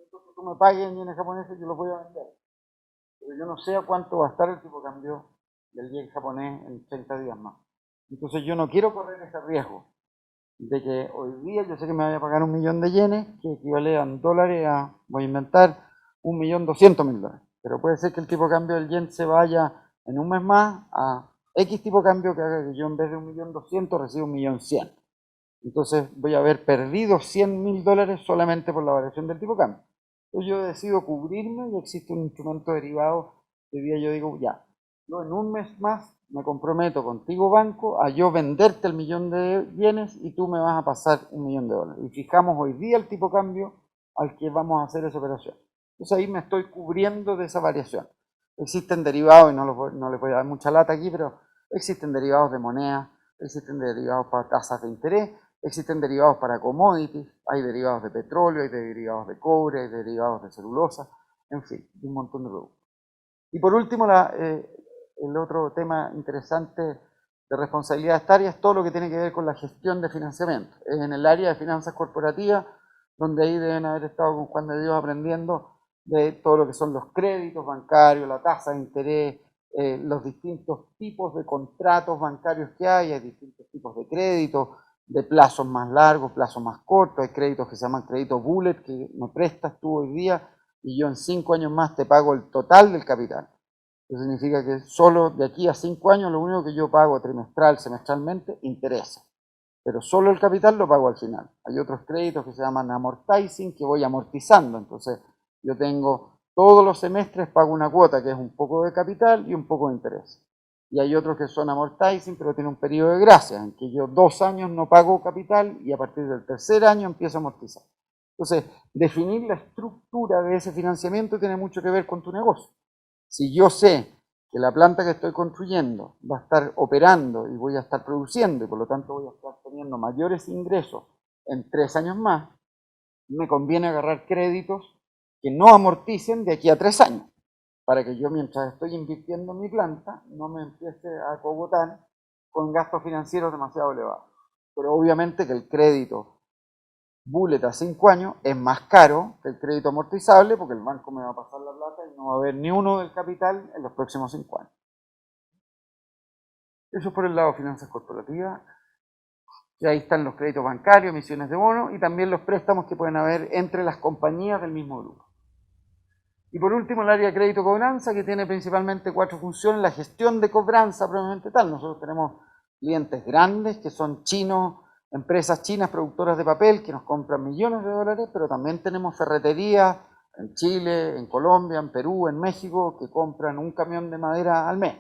Entonces tú me pagues en yenes japoneses, yo los voy a vender. Pero yo no sé a cuánto va a estar el tipo de cambio del yen japonés en 30 días más. Entonces yo no quiero correr ese riesgo de que hoy día yo sé que me vaya a pagar 1.000.000 de yenes, que equivale a dólares voy a inventar, 1.200.000 dólares. Pero puede ser que el tipo de cambio del yen se vaya en un mes más a X tipo de cambio que haga que yo en vez de 1.200.000 reciba 1.100.000. Entonces voy a haber perdido 100.000 dólares solamente por la variación del tipo de cambio. Entonces yo decido cubrirme y existe un instrumento derivado que hoy día yo digo, ya, yo en un mes más me comprometo contigo banco a yo venderte el 1.000.000 de yenes y tú me vas a pasar 1.000.000 de dólares. Y fijamos hoy día el tipo de cambio al que vamos a hacer esa operación. Entonces ahí me estoy cubriendo de esa variación. Existen derivados, y no les voy a dar mucha lata aquí, pero existen derivados de moneda, existen derivados para tasas de interés, existen derivados para commodities, hay derivados de petróleo, hay derivados de cobre, hay derivados de celulosa, en fin, un montón de productos. Y por último, el otro tema interesante de responsabilidad estaria es todo lo que tiene que ver con la gestión de financiamiento. Es en el área de finanzas corporativas, donde ahí deben haber estado con Juan de Dios aprendiendo de todo lo que son los créditos bancarios, la tasa de interés, los distintos tipos de contratos bancarios que hay distintos tipos de créditos, de plazos más largos, plazos más cortos, hay créditos que se llaman créditos bullet, que me prestas tú hoy día y yo en 5 años más te pago el total del capital. Eso significa que solo de aquí a 5 años lo único que yo pago trimestral, semestralmente, interesa. Pero solo el capital lo pago al final. Hay otros créditos que se llaman amortizing, que voy amortizando. Entonces yo tengo todos los semestres pago una cuota que es un poco de capital y un poco de interés. Y hay otros que son amortizing, pero tienen un periodo de gracia, en que yo 2 años no pago capital y a partir del tercer año empiezo a amortizar. Entonces, definir la estructura de ese financiamiento tiene mucho que ver con tu negocio. Si yo sé que la planta que estoy construyendo va a estar operando y voy a estar produciendo y por lo tanto voy a estar teniendo mayores ingresos en 3 años más, me conviene agarrar créditos que no amorticen de aquí a 3 años, para que yo mientras estoy invirtiendo en mi planta no me empiece a cogotar con gastos financieros demasiado elevados. Pero obviamente que el crédito bullet a 5 años es más caro que el crédito amortizable porque el banco me va a pasar la plata y no va a haber ni uno del capital en los próximos 5 años. Eso es por el lado de finanzas corporativas. Y ahí están los créditos bancarios, emisiones de bonos y también los préstamos que pueden haber entre las compañías del mismo grupo. Y por último, el área de crédito cobranza, que tiene principalmente 4 funciones. La gestión de cobranza propiamente tal. Nosotros tenemos clientes grandes que son chinos, empresas chinas productoras de papel que nos compran millones de dólares, pero también tenemos ferreterías en Chile, en Colombia, en Perú, en México, que compran un camión de madera al mes.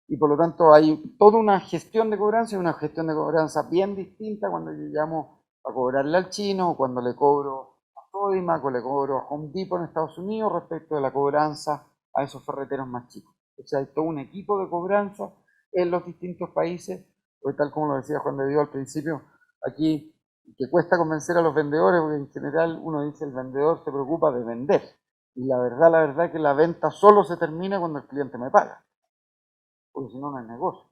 Y por lo tanto hay toda una gestión de cobranza y una gestión de cobranza bien distinta cuando yo llamo a cobrarle al chino o cuando le cobro a Sodimac o le cobro a Home Depot en Estados Unidos respecto de la cobranza a esos ferreteros más chicos. O sea, hay todo un equipo de cobranza en los distintos países, pues tal como lo decía Juan de Dios al principio, aquí que cuesta convencer a los vendedores, porque en general uno dice el vendedor se preocupa de vender. Y la verdad es que la venta solo se termina cuando el cliente me paga, porque si no, no es negocio.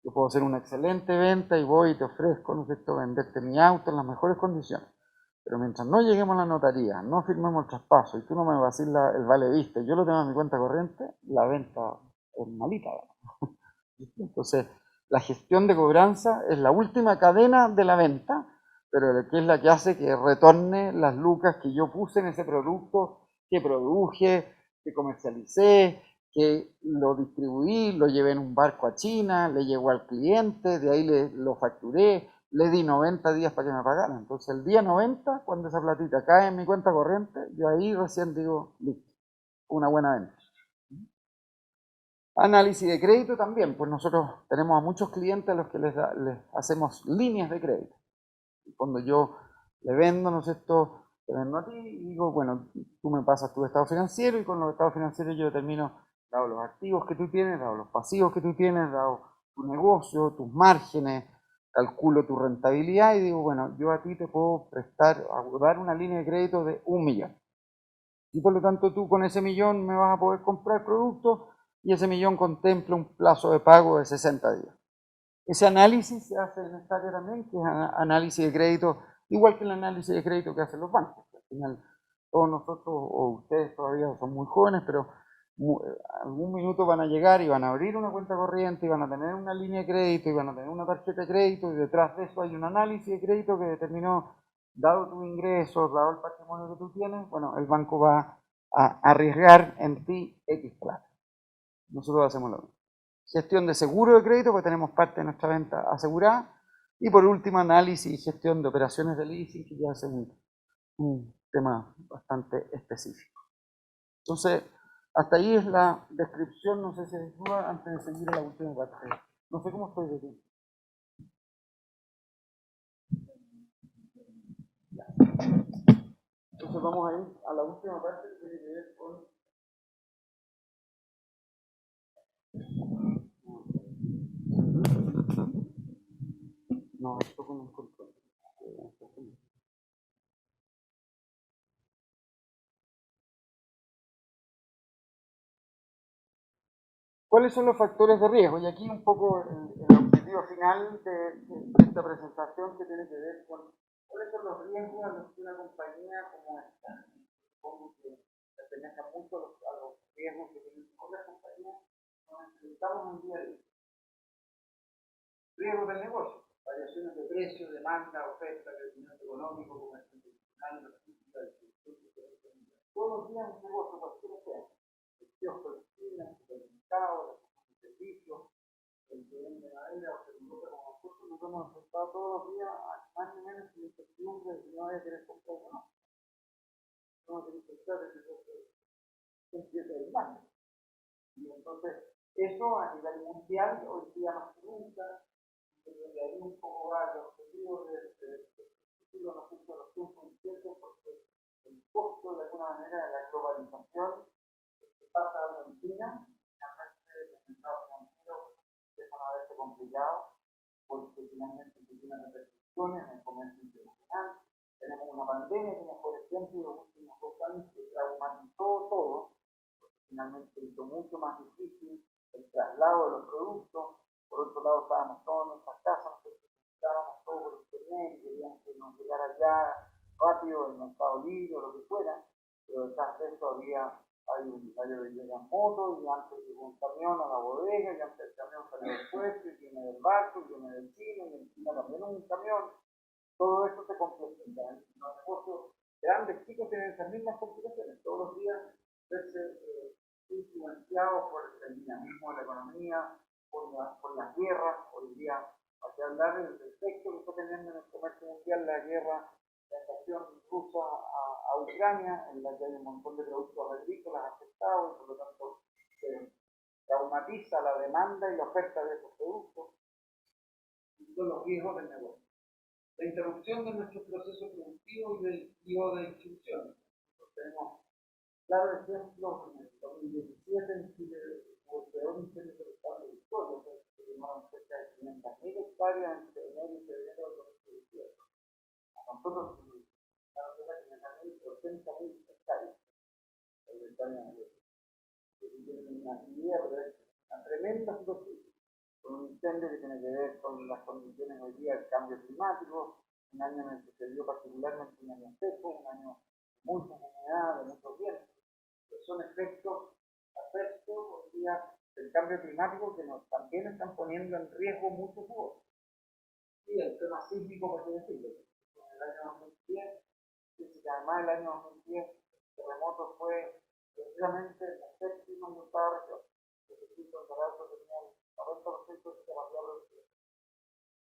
Yo puedo hacer una excelente venta y voy y te ofrezco, ¿no es cierto?, venderte mi auto en las mejores condiciones. Pero mientras no lleguemos a la notaría, no firmemos el traspaso y tú no me vas a decir el vale vista y yo lo tengo en mi cuenta corriente, la venta es malita. Entonces, la gestión de cobranza es la última cadena de la venta, pero que es la que hace que retorne las lucas que yo puse en ese producto, que produje, que comercialicé, que lo distribuí, lo llevé en un barco a China, le llegó al cliente, de ahí lo facturé, le di 90 días para que me pagaran. Entonces el día 90, cuando esa platita cae en mi cuenta corriente, yo ahí recién digo, listo, una buena venta. Análisis de crédito también, pues nosotros tenemos a muchos clientes a los que les hacemos líneas de crédito. Cuando yo le vendo, ¿no es cierto?, te vendo a ti y digo, bueno, tú me pasas tu estado financiero y con los estados financieros yo determino, dado los activos que tú tienes, dado los pasivos que tú tienes, dado tu negocio, tus márgenes, calculo tu rentabilidad y digo, bueno, yo a ti te puedo prestar, dar una línea de crédito de 1 millón. Y por lo tanto tú con ese millón me vas a poder comprar productos y ese millón contempla un plazo de pago de 60 días. Ese análisis se hace en esta área también, que es análisis de crédito, igual que el análisis de crédito que hacen los bancos. Al final, todos nosotros, o ustedes todavía son muy jóvenes, pero algún minuto van a llegar y van a abrir una cuenta corriente y van a tener una línea de crédito y van a tener una tarjeta de crédito y detrás de eso hay un análisis de crédito que determinó, dado tus ingresos, dado el patrimonio que tú tienes, bueno, el banco va a arriesgar en ti X plata. Nosotros hacemos lo mismo. Gestión de seguro de crédito, porque tenemos parte de nuestra venta asegurada. Y por último, análisis y gestión de operaciones de leasing, que ya es un tema bastante específico. Entonces, hasta ahí es la descripción, no sé si hay duda antes de seguir a la última parte. No sé cómo estoy de tiempo. Entonces vamos a ir a la última parte que tiene que ver con... No, esto con el control. ¿Cuáles son los factores de riesgo? Y aquí un poco el objetivo final de esta presentación que tiene que ver con cuáles son los riesgos a los que una compañía como esta, supongo que pertenece mucho a los riesgos que tienen otras compañías, nos enfrentamos en día a día. Riesgos del negocio, variaciones de precio, demanda, oferta, crecimiento económico, comercio internacional, logística, distribución, todos los días un negocio, cualquier sea, el kiosco de esquina, el supermercado, el servicio, el que vende madera o se negocia con nosotros, nos hemos enfrentado todos los días a más o menos la incertidumbre de si no vaya a querer comprar o no. No va a querer comprar el negocio que empieza el banco. Y entonces, eso a nivel mundial, hoy día más que nunca, de ahí un poco va el objetivo del futuro, no sé si los tiempos inciertos, porque el costo de alguna manera de la globalización que pasa ahora en China, realmente los mercados financieros empiezan a verse complicados, porque finalmente se tienen repercusiones en el comercio internacional. Tenemos una pandemia que, por ejemplo, en los últimos 2 años que traumatizó todo, porque finalmente hizo mucho más difícil el traslado de los productos. Por otro lado, estábamos todos en nuestras casas, estábamos todos por internet, queríamos que nos llegara ya rápido el mercado libre o lo que fuera, pero detrás de eso hay un gallo que llega en moto y antes llegó un camión a la bodega y antes el camión salió del puesto y viene del barco y viene del chino y en China también un camión. Todo esto se complejiza. Los negocios grandes, chicos, tienen esas mismas complicaciones. Todos los días verse influenciados por el dinamismo de la economía, por las guerras. Hoy día, hay que hablar del efecto que está teniendo en el comercio mundial la guerra, la invasión rusa a Ucrania, en la que hay un montón de productos agrícolas afectados y por lo tanto se traumatiza la demanda y la oferta de esos productos. Y son los riesgos del negocio. La interrupción de nuestro proceso productivo y del pliego de distribución. Tenemos claro ejemplo en el 2017 en Chile hubo el peor incendio forestal de la historia, se quemaron cerca de 500.000 hectáreas entre enero y febrero del 2017. A nosotros nos quemaron cerca de 500.000, 80.000 hectáreas de hectáreas de una idea, pero es una tremenda situación. un incendio que tiene que ver con las condiciones hoy día del cambio climático, un año en el que se dio particularmente un año seco, un año de mucha humedad, de muchos vientos. Son efectos hoy día del cambio climático que nos también están poniendo en riesgo muchos negocios. Y el tema sísmico, por así decirlo, en el año 2010, que además el año 2010 el terremoto fue precisamente la séptima y octava región. Es decir, los Arauco tenían el 90% de capacidad productiva.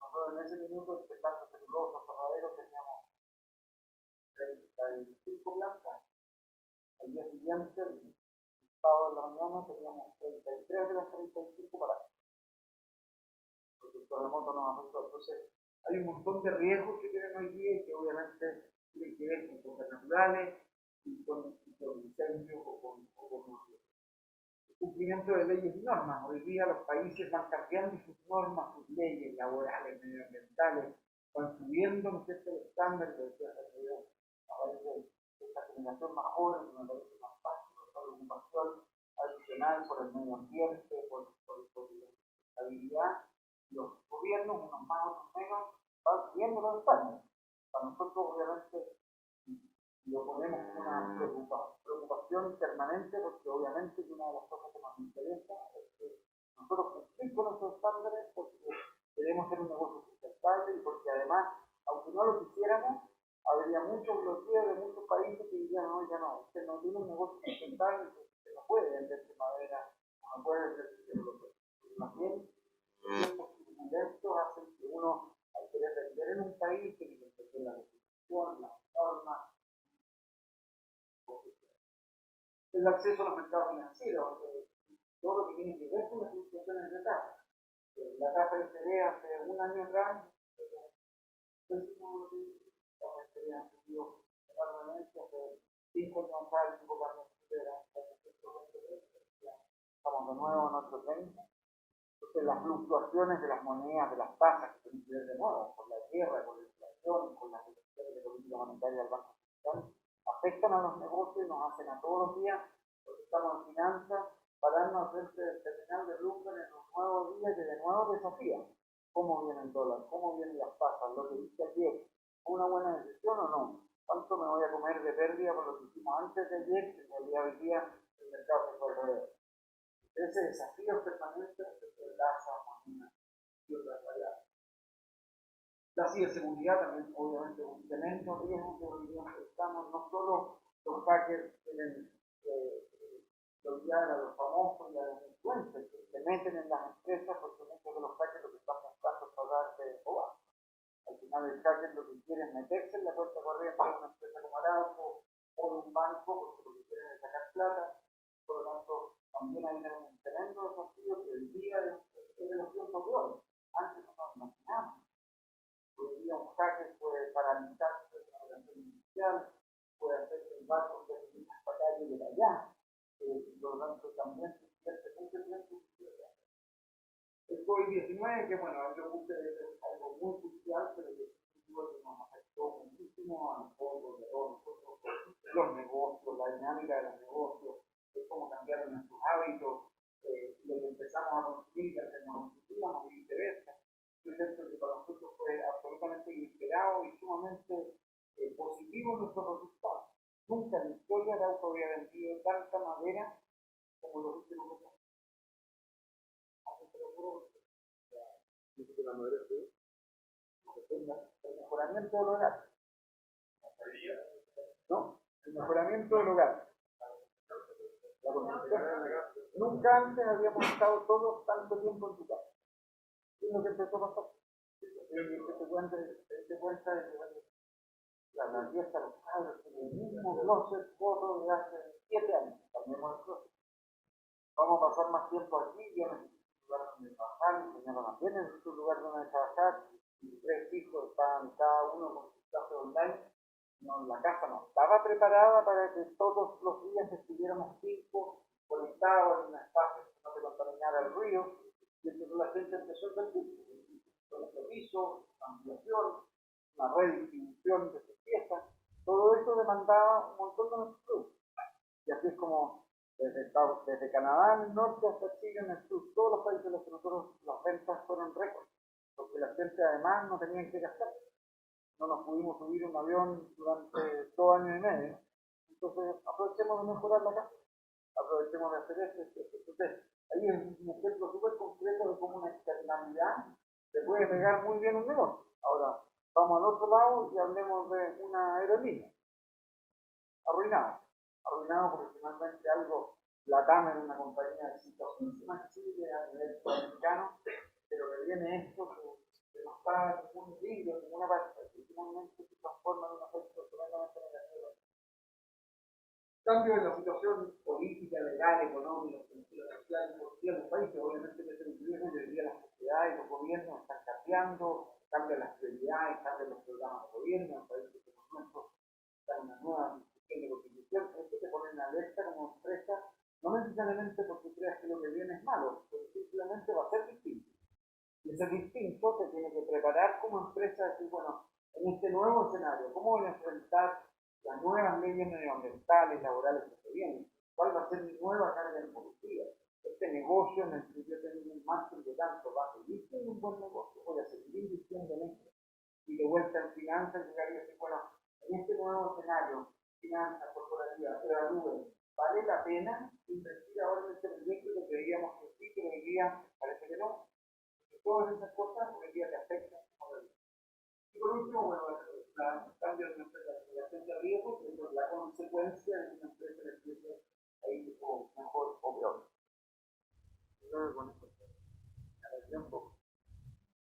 Nosotros en ese minuto, empezando celulosos, cerraderos, teníamos 35 plantas. Al día siguiente, el sábado de la mañana, teníamos 33 de las 35 paradas. Porque el terremoto nos afectó. Entonces, hay un montón de riesgos que tienen hoy día y que obviamente tienen que ver con cosas naturales y con incendios o con el cumplimiento de leyes y normas. Hoy día los países van cambiando sus normas, sus leyes laborales, medioambientales, van subiendo los estándares de a través de esta generación más joven, que me parece más fácil, por la preocupación adicional por el medio ambiente, por la estabilidad. Los gobiernos, unos más, otros menos, van subiendo los estándares. Para nosotros, obviamente, lo ponemos como una preocupación permanente, porque obviamente una de las cosas que nos interesa es que nosotros cumplir con esos estándares, porque queremos ser un negocio sustentable y porque además, aunque no lo quisiéramos, habría muchos bloqueos de muchos países que dirían, no, ya no, usted no tiene un negocio sustentable, usted no puede venderse madera, no puede venderse celulosa. Más bien, tiempos turbulentos hacen que uno, al querer vender en un país, tiene que entender la legislación, las normas, el acceso a los mercados financieros, todo lo que tiene que ver con las fluctuaciones de tasa. La tasa de interés hace un año atrás, han subido enormemente, hace 5 años atrás, el tipo cambio estamos de nuevo en otro 30. Entonces, las fluctuaciones de las monedas, de las tasas, que tienen que ver de nuevo, por la guerra, por la inflación, con las decisiones de política monetaria del Banco Central, afectan a los negocios y nos hacen a todos los días, porque estamos en finanzas, pararnos frente del terminal de Bloomberg en los nuevos días que de nuevo desafían cómo viene el dólar, cómo vienen las tasas, lo que dije ayer, ¿fue una buena decisión o no? ¿Cuánto me voy a comer de pérdida por lo que hicimos antes de ayer, que en realidad hoy día el mercado se fue alrededor? Ese desafío permanente entre tasa, moneda y otras variables. La ciberseguridad también, obviamente, es un tremendo riesgo que hoy día enfrentamos. No solo los hackers tienen que olvidar a los famosos y a los influencers que se meten en las empresas, porque muchos de los hackers lo que están buscando es tratar de robar. Al final, el hacker lo que quiere es meterse en la cuenta corriente de una empresa como Arauco o de un banco, porque lo que quieren es sacar plata. Por lo tanto, también hay un tremendo desafío que el día es de los tiempos de hoy. Antes no nos imaginamos. Hoy día un hacker puede paralizar una operación inicial, puede hacer que el banco se utilice para acá y de allá. Por lo tanto, también se invierte mucho tiempo. El COVID-19, que bueno, a mí me gusta es algo muy crucial, pero que nos afectó muchísimo a nosotros, de todos nosotros, los negocios, la dinámica de los negocios, cómo cambiaron nuestros hábitos, lo que empezamos a consumir, que nos consumíamos y viceversa. Yo siento que para nosotros fue absolutamente inesperado y sumamente positivo nuestro resultado. Nunca en la historia de Arauco había vendido tanta madera como los últimos años. La madera el mejoramiento del hogar. ¿No? El mejoramiento del hogar. Nunca antes habíamos estado todos tanto tiempo en tu casa. Y lo que empezó a pasar. Te cuenta de que la fiesta, los padres, el mismo closet, fotos de hace 7 años. Cambiamos el closet. Vamos a pasar más tiempo aquí, yo necesito un lugar donde trabajar, mi señora también necesita un lugar donde trabajar, mis 3 hijos estaban cada uno con su clase online. No, la casa no estaba preparada para que todos los días estuviéramos 5 conectados en un espacio que no se contaminara el río, y entonces la gente empezó a invertir con otro piso, ampliación, una redistribución de sus piezas. Todo esto demandaba un montón de nuestros productos. Y así es como desde Canadá en el norte hasta Chile en el sur, todos los países en los que nosotros las ventas fueron récord, porque la gente además no tenía que gastar. No nos pudimos subir un avión durante 2 años y medio, entonces aprovechemos de mejorar la casa, aprovechemos de hacer esto. Entonces, ahí es un ejemplo súper concreto de cómo una externalidad se puede pegar muy bien un negocio. Ahora, vamos al otro lado y hablemos de una aerolínea. Arruinado porque finalmente algo, LATAM era una compañía exitosísima en Chile a nivel sudamericano, pero que viene esto que no está en ningún libro, en ninguna parte, y finalmente se transforma en un efecto tremendamente negativo. Cambio en la situación política, legal, económica, social y social de los países, obviamente que se incluye hoy en día las sociedades y los gobiernos están cambiando, cambian las prioridades, cambian los programas de gobierno, en países como nuestros están en una nueva discusión de constitución, esto te pone en alerta como empresa, no necesariamente porque creas que lo que viene es malo, pero simplemente va a ser distinto. Y ese distinto te tiene que preparar como empresa, decir, bueno, en este nuevo escenario, ¿cómo voy a enfrentar las nuevas leyes medioambientales, laborales que se vienen? ¿Cuál va a ser mi nueva carga impositiva? Este negocio en el que yo tengo un margen de tanto, ¿va a seguir siendo un buen negocio? Voy a seguir invirtiendo en esto. Y de vuelta en finanzas, llegar y decir, bueno, en este nuevo escenario, finanzas, corporativas, evalúen, ¿vale la pena invertir ahora en este proyecto que creíamos que sí, pero hoy día parece que no? Todas esas cosas hoy día te afectan. Y por último, bueno, el cambio de nuestra clasificación de riesgo, que es la consecuencia de que una empresa le empiece a ir mejor o peor. Con esto,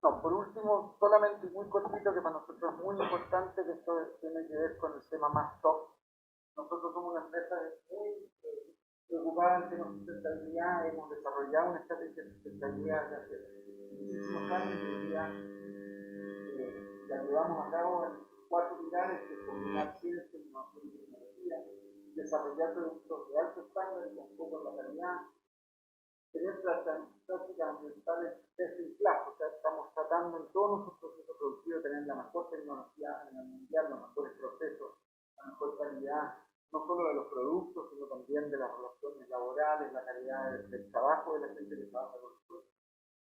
no, por último, solamente muy cortito, que para nosotros es muy importante, que esto tiene que ver con el tema más top. Nosotros somos una empresa muy preocupada en temas de sustentabilidad, hemos desarrollado una estrategia de sustentabilidad desde hace muchísimos años y hoy día la llevamos a cabo en 4 pilares, que es combinar ciencia, innovación y tecnología, desarrollar productos de alto estándar y con poco la calidad, tener prácticas ambientales best in class, o sea, estamos tratando en todos nuestros procesos productivos de tener la mejor tecnología a nivel mundial, los mejores procesos, la mejor calidad, no solo de los productos, sino también de las relaciones laborales, la calidad del trabajo de la gente que trabaja con nosotros.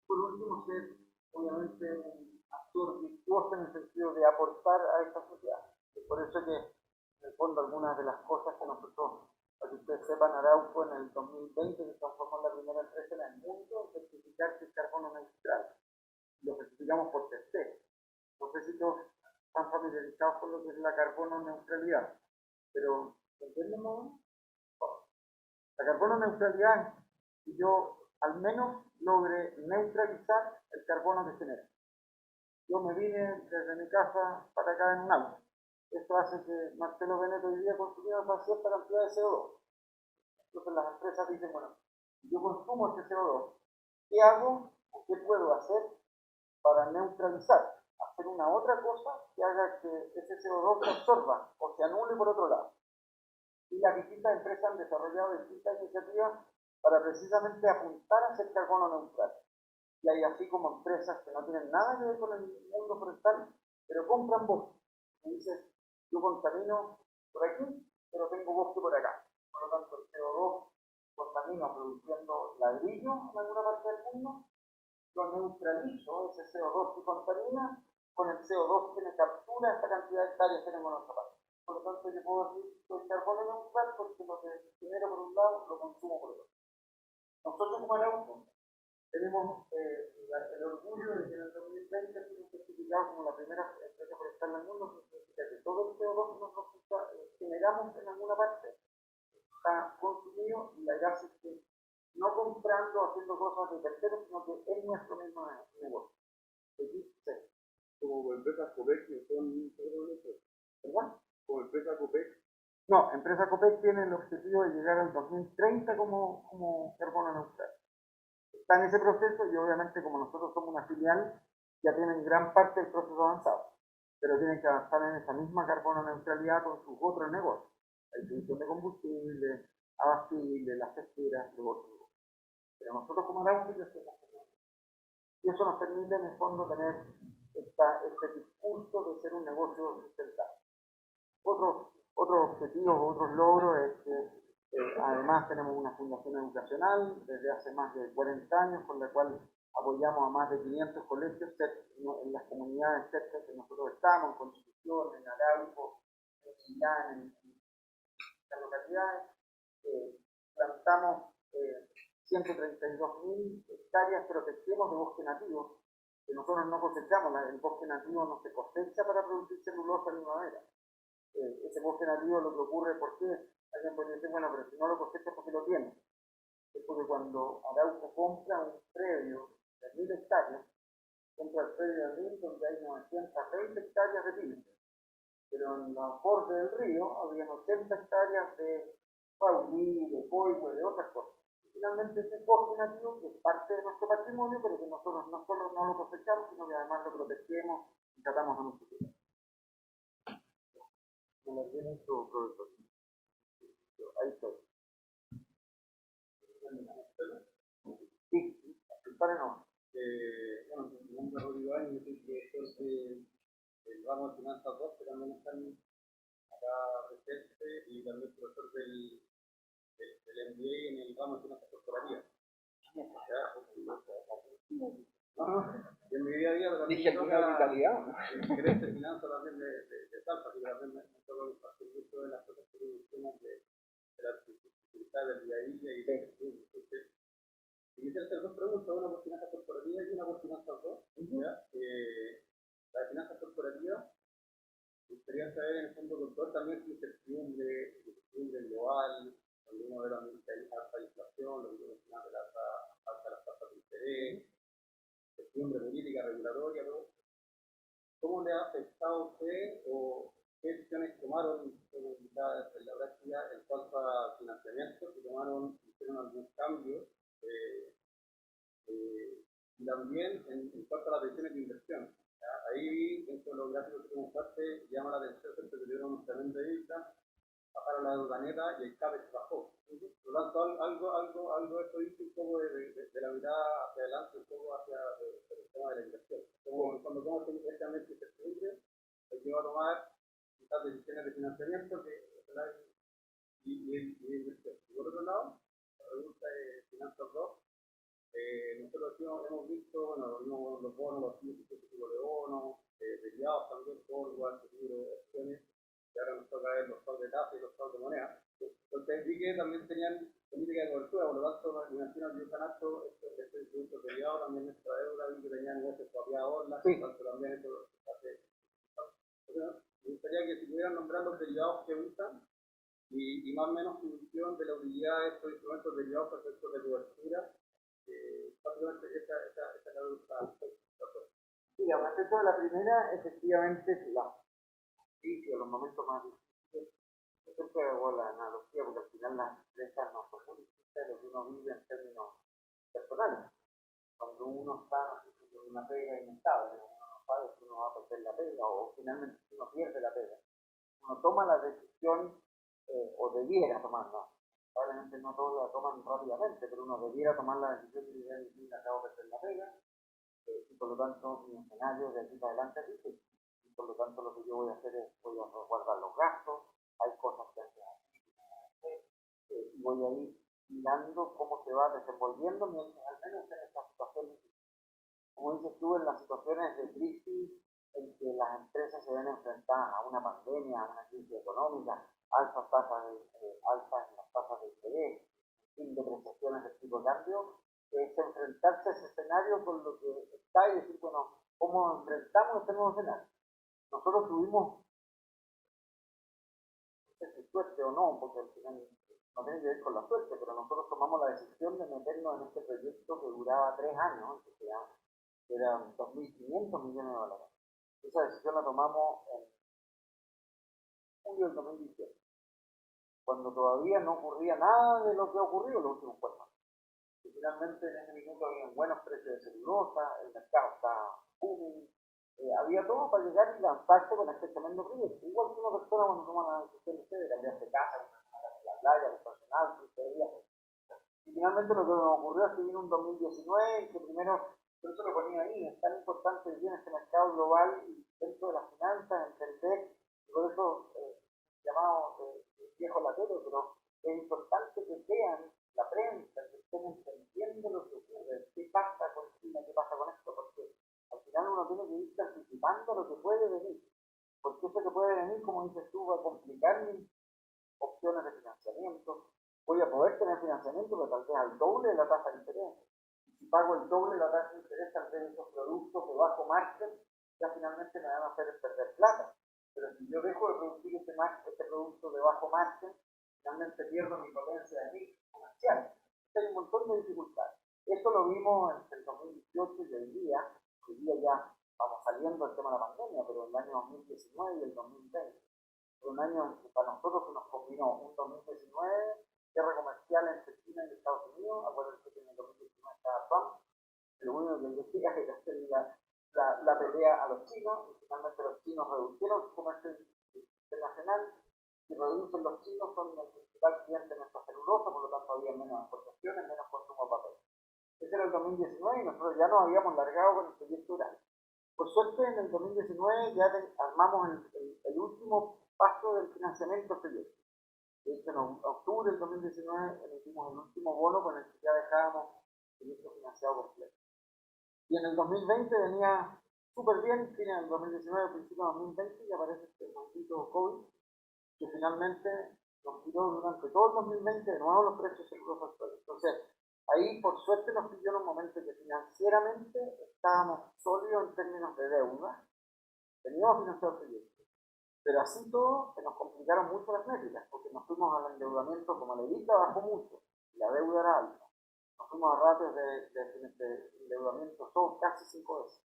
Por último, ser obviamente un actor virtuoso en el sentido de aportar a esta sociedad. Es por eso que, en el fondo, algunas de las cosas que nosotros, para que ustedes sepan, Arauco en el 2020 se transformó en la primera empresa en el mundo en certificar que el carbono neutral. Lo certificamos por terceros. No sé si todos están familiarizados con lo que es la carbono neutralidad, pero ¿entendemos? La carbono neutralidad, si yo al menos logre neutralizar el carbono que genera. Yo me vine desde mi casa para acá en un auto. Esto hace que Marcelo Beneto hoy día consumiera una cierta cantidad de CO2. Entonces las empresas dicen, bueno, yo consumo este CO2, ¿qué hago o qué puedo hacer para neutralizar? Hacer una otra cosa que haga que ese CO2 se absorba o se anule por otro lado. Y las distintas empresas han desarrollado distintas iniciativas para precisamente apuntar a ser carbono neutral. Y hay así como empresas que no tienen nada que ver con el mundo forestal, pero compran bosque. Y dices, yo contamino por aquí, pero tengo bosque por acá. Por lo tanto, el CO2 contamino produciendo ladrillo en alguna parte del mundo, lo neutralizo, ese CO2 que contamina, con el CO2 que me captura esta cantidad de hectáreas que tengo en nuestra parte. Por lo tanto, yo puedo decir, soy carbono neutral porque lo que genero por un lado, lo consumo por otro. Nosotros como Arauco tenemos el orgullo de que en el 2020 fuimos certificados como la primera empresa forestal del mundo, que significa que todo el CO2 que nosotros generamos en alguna parte está consumido, y la gracia es que no comprando, haciendo cosas de terceros, sino que es nuestro mismo negocio. Como empresa COPEC que son ¿Verdad? como empresa COPEC. No, empresa COPEC tiene el objetivo de llegar al 2030 como carbono neutral. Está en ese proceso y obviamente como nosotros somos una filial, ya tienen gran parte del proceso avanzado, pero tienen que avanzar en esa misma carbono neutralidad con sus otros negocios, la distribución de combustible, abastible, las pesqueras, los otros negocios. Pero nosotros como Arauco ya estamos haciendo. Y eso nos permite en el fondo tener este discurso de ser un negocio sustentable. Otros objetivos, otros logros es que Además tenemos una fundación educacional desde hace más de 40 años con la cual apoyamos a más de 500 colegios en las comunidades cerca que nosotros estamos, en Constitución, en Arauco, en Chillán, en las localidades. Plantamos 132.000 hectáreas protecciones de bosque nativo, que nosotros no cosechamos. El bosque nativo no se cosecha para producir celulosa ni madera. Ese bosque nativo lo que ocurre, ¿por qué? Alguien puede decir, bueno, pero si no lo cosecha, ¿por qué lo tiene? Es porque cuando Arauco compra un predio de 1.000 hectáreas, compra el predio de 1.000 donde hay 920 hectáreas de pino. Pero en los bordes del río había 80 hectáreas de paulí, de coihue, de otras cosas. Y finalmente ese bosque nativo, que es parte de nuestro patrimonio, pero que nosotros no solo no lo cosechamos, sino que además lo protegemos y tratamos en un futuro. Me lo tienen su productor. Ahí estoy. Sí, para no. Bueno, mi nombre es Rodrigo Áñez, yo soy director del ramo de Finanzas 2, que también están acá presentes, y también profesor del MBA en el ramo de Finanzas Corporativas. Y en mi día a día también Dije alguna vitalidad. el gerente de finanzas también de Salpa, que también me toca compartir mucho de las cosas que mencionas de la dificultad del día a día y de y quisiera hacer dos preguntas, una por finanzas corporativas y una por finanzas 2. La de finanzas corporativas, me gustaría saber en el fondo con todo también su incertidumbre global, cuando uno ve la alta inflación, lo que uno menciona de la alta de las tasas de interés, incertidumbre política, regulatoria, todo. ¿Cómo le ha afectado a usted o qué decisiones tomaron en la práctica en cuanto a financiamiento? Si hicieron algún cambio y también en cuanto a las decisiones de inversión. Ahí, dentro de los gráficos que mostraste, llama la atención que tuvieron un tremendo EBITDA, bajaron la deuda neta y el CAPEX bajó. Por lo tanto, algo esto dice un poco de la mirada hacia adelante, un poco hacia el tema de la inversión. Cuando este ambiente incertidumbre, hay que va a tomar quizás decisiones de financiamiento y de inversión. Y por otro lado, la pregunta de Finanzas 2. Nosotros hemos visto, bueno, los bonos, los tipos de bonos, derivados también, forward, seguros, acciones, y ahora nos toca ver los swaps de tasa y los swaps de moneda. Entonces vi que también tenían política de cobertura, por lo tanto, me imagino que usan harto este producto derivado, también nuestra deuda, vi que tenían negocios copiados, tanto también esto hace. Me gustaría que si pudieran nombrar los derivados que usan y más o menos su visión de la utilidad de estos instrumentos derivados para efectos de cobertura. Sí, respecto a la primera, efectivamente, los momentos más difíciles, yo siempre hago la analogía porque al final las empresas no son muy distintas de lo que uno vive en términos personales. Cuando uno está en una pega inestable, uno no sabe si uno va a perder la pega o finalmente si uno pierde la pega, uno toma la decisión o debiera tomarla. Probablemente no todos la toman rápidamente, pero uno debiera tomar la decisión de decir, acabo de perder la pega, y por lo tanto mi escenario de aquí para adelante es difícil. Y por lo tanto lo que yo voy a hacer es, voy a guardar los gastos, hay cosas que hacer y voy a ir mirando cómo se va desenvolviendo mientras al menos en esta situación, como dices tú, en las situaciones de crisis en que las empresas se ven enfrentadas a una pandemia, a una crisis económica, altas tasas en las tasas de interés, sin depreciaciones del tipo de cambio, es enfrentarse a ese escenario con lo que está y decir, bueno, ¿cómo enfrentamos este nuevo escenario? Nosotros tuvimos, no sé si suerte o no, porque al final no tiene que ver con la suerte, pero nosotros tomamos la decisión de meternos en este proyecto que duraba 3 años, que eran 2.500 millones de dólares. Esa decisión la tomamos en julio del 2017, cuando todavía no ocurría nada de lo que ha ocurrido en los últimos 4 años. Y finalmente en ese minuto había buenos precios de celulosa, el mercado estaba booming, había todo para llegar y lanzarse con este tremendo proyecto. Igual que una persona cuando toma la decisión de cambiarse de casa, en la playa, estacional, y finalmente lo que nos ocurrió es que vino un 2019 que primero, por eso lo ponía ahí, es tan importante vivir en este mercado global y dentro de las finanzas, entender, y por eso llamado viejo latero, pero es importante lean la prensa, que estén entendiendo lo que ocurre, qué pasa con China, qué pasa con esto, porque al final uno tiene que ir anticipando lo que puede venir, porque eso que puede venir, como dices tú, va a complicar mis opciones de financiamiento. Voy a poder tener financiamiento, pero tal vez al doble de la tasa de interés. Si pago el doble de la tasa de interés, tal vez esos productos de bajo margen ya finalmente me van a hacer perder plata. Pero si yo dejo de producir este producto de bajo margen, finalmente pierdo mi potencia de mix comercial. Hay un montón de dificultades. Esto lo vimos entre el 2018 y hoy día ya vamos saliendo del tema de la pandemia, pero en el año 2019 y el 2020. Fue un año en que para nosotros se nos combinó un 2019, guerra comercial entre China y Estados Unidos. Acuérdense que en el 2019 estaba Trump, lo único que decía era hacer la pelea a los chinos, y finalmente los chinos redujeron su comercio internacional, y reducen los chinos, son el principal cliente de nuestra celulosa, por lo tanto había menos exportaciones, menos consumo de papel. Ese era el 2019 y nosotros ya nos habíamos largado con el proyecto Ural. Por suerte, en el 2019 ya armamos el último paso del financiamiento del proyecto. De hecho, en octubre del 2019 emitimos el último bono con el que ya dejábamos el proyecto financiado completo. Y en el 2020 venía súper bien, fin del 2019, principio del 2020, y aparece este maldito COVID, que finalmente nos tiró durante todo el 2020 de nuevo los precios celulosos actuales. Entonces, ahí por suerte nos pilló en un momento que financieramente estábamos sólidos en términos de deuda, teníamos financiado el proyecto, pero así todo se nos complicaron mucho las métricas, porque nos fuimos al endeudamiento, como la EBITDA bajó mucho, y la deuda era alta, nos fuimos a ratios de endeudamiento son casi 5 veces.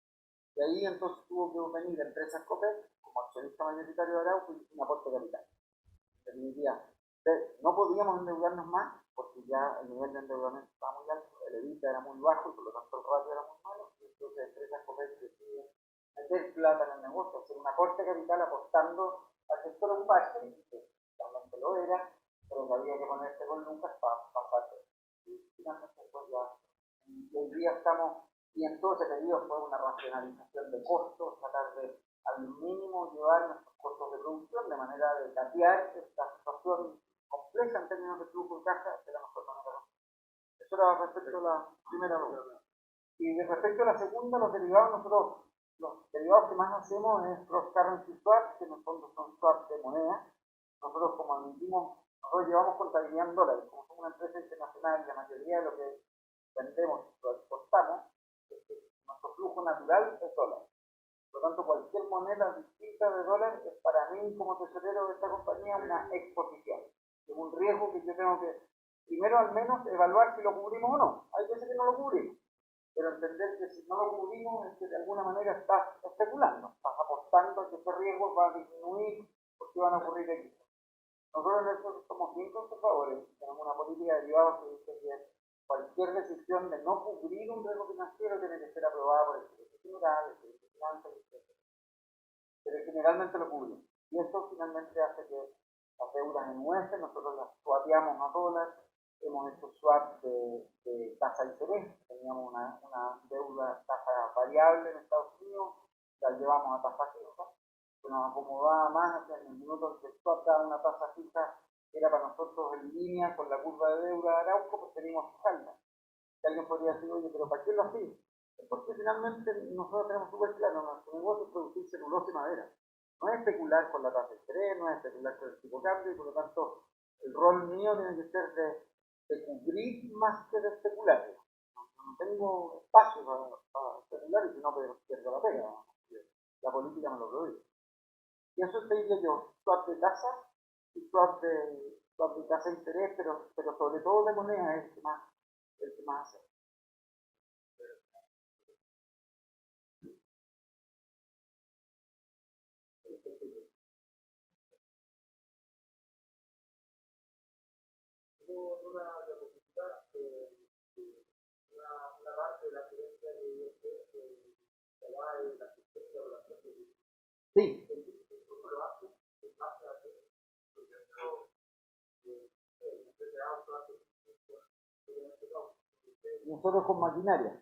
Y ahí entonces tuvo que venir la empresa Copec, como accionista mayoritario de Arauco, y un aporte de capital. En definitiva, no podíamos endeudarnos más, porque ya el nivel de endeudamiento estaba muy alto, el EBITDA era muy bajo, y por lo tanto el ratio era muy malo, y entonces la empresa Copec decide meter plata en el negocio, hacer un aporte de capital apostando a que esto era un bache, que realmente lo era, pero que había que ponerse con Lucas para pasar. Y finalmente pues ya, hoy día estamos, y en todo ese periodo fue una racionalización de costos, tratar de al mínimo llevar nuestros costos de producción, de manera de capear esta situación compleja en términos de flujo de caja de la mejor manera. Eso era respecto a la primera ronda. Y respecto a la segunda, los derivados, los derivados que más hacemos es cross currency swap, que en el fondo son swaps de moneda. Nosotros, como admitimos, nosotros llevamos contabilidad en dólares, como somos una empresa internacional, y la mayoría de lo que vendemos lo exportamos, nuestro flujo natural es dólar. Por lo tanto, cualquier moneda distinta de dólar es para mí, como tesorero de esta compañía, una exposición. Es un riesgo que yo tengo que, primero al menos, evaluar si lo cubrimos o no. Hay veces que no lo cubrimos, pero entender que si no lo cubrimos es que de alguna manera estás especulando, estás apostando a que ese riesgo va a disminuir porque van a ocurrir X. Nosotros en eso somos bien conservadores, tenemos una política de derivados que dice que cualquier decisión de no cubrir un riesgo financiero tiene que ser aprobada por el Servicio General, el Servicio de Finanzas, etc. Pero generalmente lo cubrimos. Y eso finalmente hace que las deudas en UF, nosotros las swapeamos a dólar, hemos hecho swap de tasa de interés, teníamos una deuda tasa variable en Estados Unidos, la llevamos a tasa fija, que nos acomodaba más en el minuto en que el swap daba una tasa fija, era para nosotros en línea con la curva de deuda de Arauco, pues teníamos que fijarla. Si alguien podría decir, oye, pero ¿para qué lo hacía? Porque finalmente nosotros tenemos súper claro, nuestro negocio es producir celulosa y madera. No es especular con la tasa de interés, no es especular con el tipo de cambio, y por lo tanto el rol mío tiene que ser de cubrir más que de especular. No tengo espacio para especular y si no pierdo la pega. La política me lo prohíbe. Y eso te diría yo, swap de tasa y swap de tasa de interés, pero sobre todo de moneda es el que más hace. Una diapositiva, una parte de la gerencia de la asistencia de relación de sí. ¿Cómo lo hace? Nosotros con maquinaria.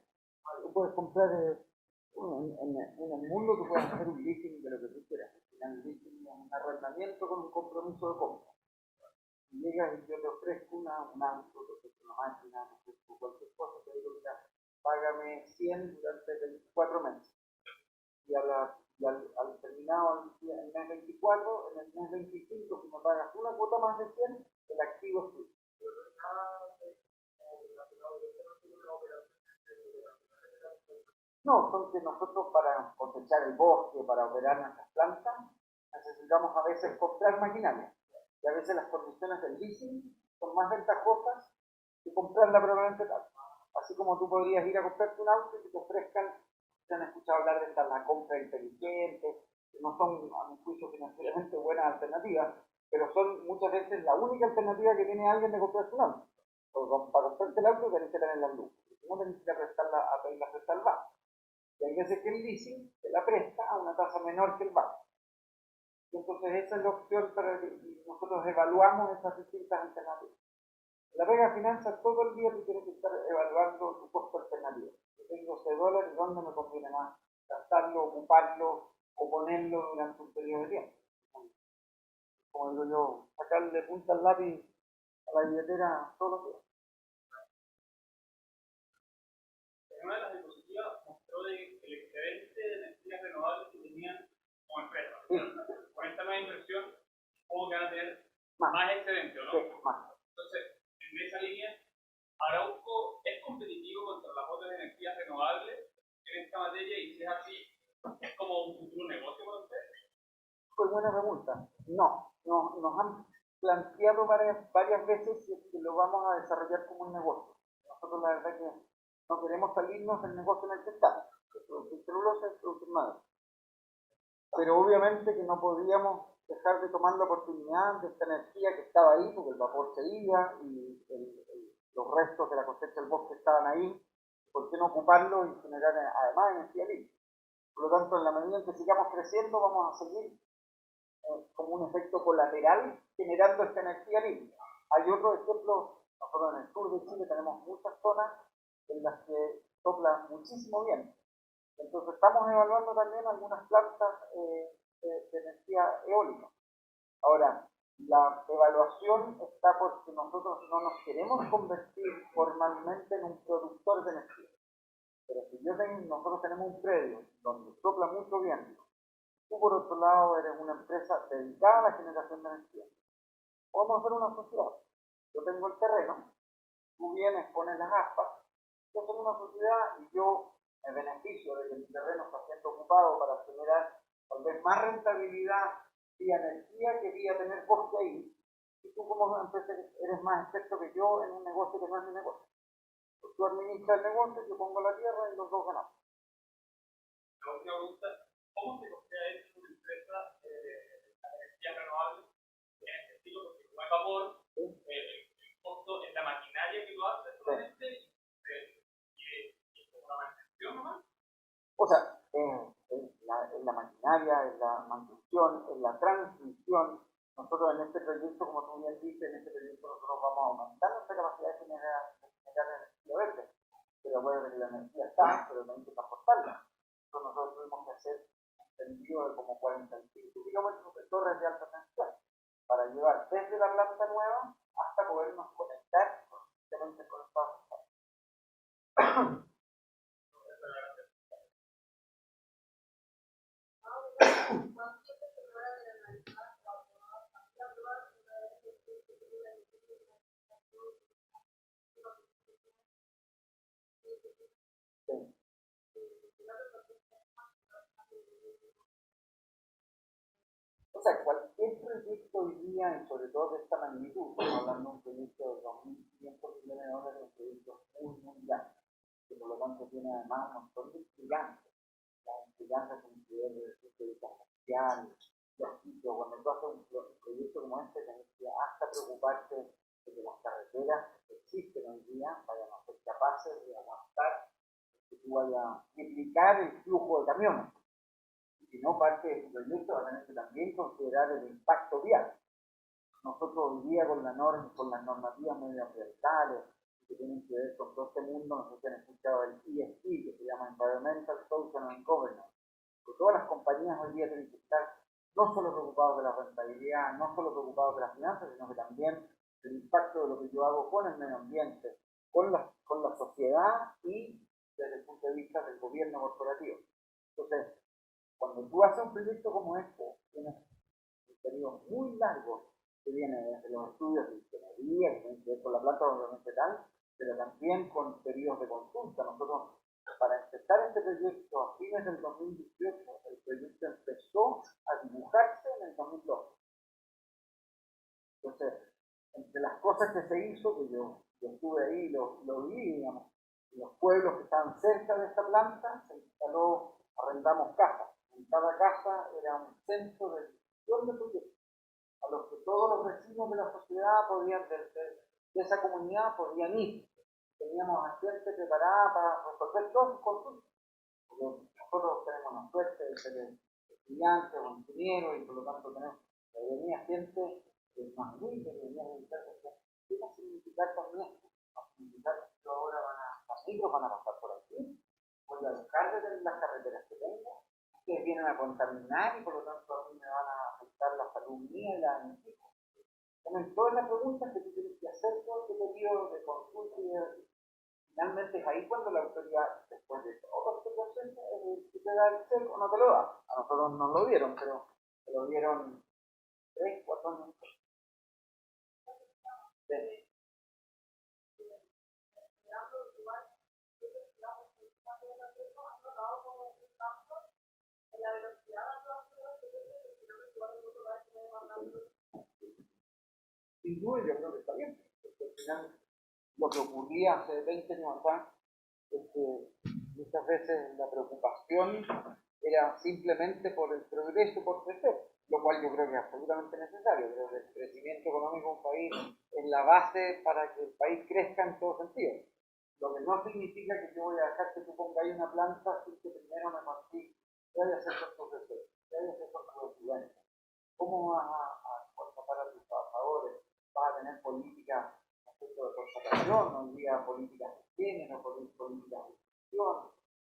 Tú puedes comprar en el mundo, tú puedes hacer un leasing de lo que tú quieras. El leasing es un arrendamiento con un compromiso de compra. Si llegas y yo te ofrezco un auto, te ofrezco una máquina, te ofrezco cualquier cosa, te digo, mira, págame 100 durante 24 meses. Y, al terminado el mes 24, en el mes 25, si me pagas una cuota más de 100, el activo es tuyo. No, son que nosotros para cosechar el bosque, para operar nuestras plantas, necesitamos a veces comprar maquinaria. Y a veces las condiciones del leasing son más ventajosas que comprarla propiamente tal. Así como tú podrías ir a comprarte un auto y te ofrezcan, se han escuchado hablar de la compra inteligente, que no son, a mi juicio, financieramente buenas alternativas, pero son muchas veces la única alternativa que tiene alguien de comprarse un auto. Para comprarte el auto tenés que tener la luz, si no tenés que pedirla prestar al banco. Y hay veces que el leasing te la presta a una tasa menor que el banco. Y entonces esa es la opción para que nosotros evaluamos esas distintas alternativas. La Pega Finanza todo el día tú tienes que estar evaluando tu costo alternativo. Yo tengo ese dólar y dónde me conviene más gastarlo, ocuparlo o ponerlo durante un periodo de tiempo. Como digo yo, sacarle punta al lápiz a la billetera todos los días. En una de las diapositivas mostró de el excedente de energías renovables que tenían como empresa. Sí. Con esta nueva inversión, supongo que van a tener Más excedente, ¿o no? Sí, más. Entonces, en esa línea, Arauco es competitivo contra las otras energías renovables en esta materia, y si es así, es como un futuro negocio para ustedes. Pues buena pregunta. No, nos han planteado varias veces que lo vamos a desarrollar como un negocio. Nosotros la verdad que no queremos salirnos del negocio en el que estamos, que es producir celulosa y producir madera. Pero obviamente que no podíamos dejar de tomar la oportunidad de esta energía que estaba ahí, porque el vapor se iba y los restos de la cosecha del bosque estaban ahí. ¿Por qué no ocuparlo y generar además energía limpia? Por lo tanto, en la medida en que sigamos creciendo, vamos a seguir como un efecto colateral generando esta energía limpia. Hay otro ejemplo, nosotros en el sur de Chile tenemos muchas zonas en las que sopla muchísimo viento. Entonces estamos evaluando también algunas plantas de energía eólica. Ahora, la evaluación está porque nosotros no nos queremos convertir formalmente en un productor de energía. Pero si nosotros tenemos un predio donde sopla mucho viento, tú por otro lado eres una empresa dedicada a la generación de energía, podemos hacer una sociedad. Yo tengo el terreno, tú vienes, pones las aspas, yo soy una sociedad y yo me beneficio de que mi terreno está siendo ocupado para generar tal vez más rentabilidad vía energía que vía tener coste ahí. Y tú como empresa eres más experto que yo en un negocio que no es mi negocio. Pues tú administras el negocio, yo pongo la tierra y los dos ganamos. La última pregunta, ¿cómo se costea eso en una empresa de energía renovable en este estilo? Porque como es vapor, el costo es la maquinaria que lo hace solamente y es como una mantención nomás. O sea, en la maquinaria, en la mantención, en la transmisión, nosotros en este proyecto, como tú bien dices, en este proyecto nosotros vamos a aumentar nuestra capacidad de generar energía verde. Pero bueno, la energía está, pero también hay que transportarla. Entonces nosotros tuvimos que hacer un tendido de como 45 kilómetros de torres de alta tensión para llevar desde la planta nueva hasta podernos conectar constantemente con el paso. O sea, cualquier proyecto hoy día, y sobre todo de esta magnitud, estamos hablando de un proyecto de 2.500 millones de dólares, un proyecto muy grande, que por lo tanto tiene además un montón de gigantes. Las gigantes con poder de comercial, los sitios. Cuando tú haces un proyecto como este, tienes que hasta preocuparte de que las carreteras que existen hoy día vayan a ser capaces de aguantar que tú vayas a triplicar el flujo de camiones. Si no, parte de tu proyecto va a tener que también considerar el impacto vial. Nosotros hoy día con las normativas medioambientales que tienen que ver con todo este mundo, no sé si han escuchado el ESG, que se llama Environmental, Social and Governance. Porque todas las compañías hoy día tienen que estar no solo preocupados de la rentabilidad, no solo preocupados de las finanzas, sino que también el impacto de lo que yo hago con el medio ambiente, con la sociedad y desde el punto de vista del gobierno corporativo. Entonces, cuando tú haces un proyecto como este, tienes un periodo muy largo que viene desde los estudios de ingeniería, que tienen que ver con la planta obviamente tal, pero también con periodos de consulta. Nosotros, para empezar este proyecto a fines del 2018, el proyecto empezó a dibujarse en el 2012. Entonces, entre las cosas que se hizo, que yo estuve ahí y lo vi, digamos, en los pueblos que estaban cerca de esta planta, se instaló, arrendamos casas. En cada casa era un centro de discusión de proyectos, a los que todos los vecinos de la sociedad podían, de esa comunidad podían ir. Teníamos a gente preparada para resolver todos sus consultas. Porque nosotros tenemos la suerte de ser estudiantes o ingenieros y por lo tanto venía gente más humilde, que venía a dedicar ¿qué va a significar también esto? Va a significar que ahora los micros van a pasar por aquí, voy a dejar de las carreteras que tengo, ustedes vienen a contaminar y por lo tanto a mí me van a afectar la salud mía y la de mis hijos. Tienen todas las preguntas que tú tienes que hacer todo este periodo de consulta y finalmente es ahí cuando la autoridad, después de todo este proceso, si te da el CEP o no te lo da. A nosotros no lo dieron, pero te lo dieron 3, 4 años. Sí. Sin duda yo creo que está bien, porque al final lo que ocurría hace 20 años atrás es que muchas veces la preocupación era simplemente por el progreso, por crecer, lo cual yo creo que es absolutamente necesario. Creo que el crecimiento económico de un país es la base para que el país crezca en todo sentido. Lo que no significa que yo voy a dejar que tú pongáis una planta sin que primero me marquí qué hay que hacer con tus deseos, qué hay que hacer con tus estudiantes, cómo vas a contratar a tus trabajadores, vas a tener políticas respecto de contratación, hoy día políticas de género, políticas de inclusión,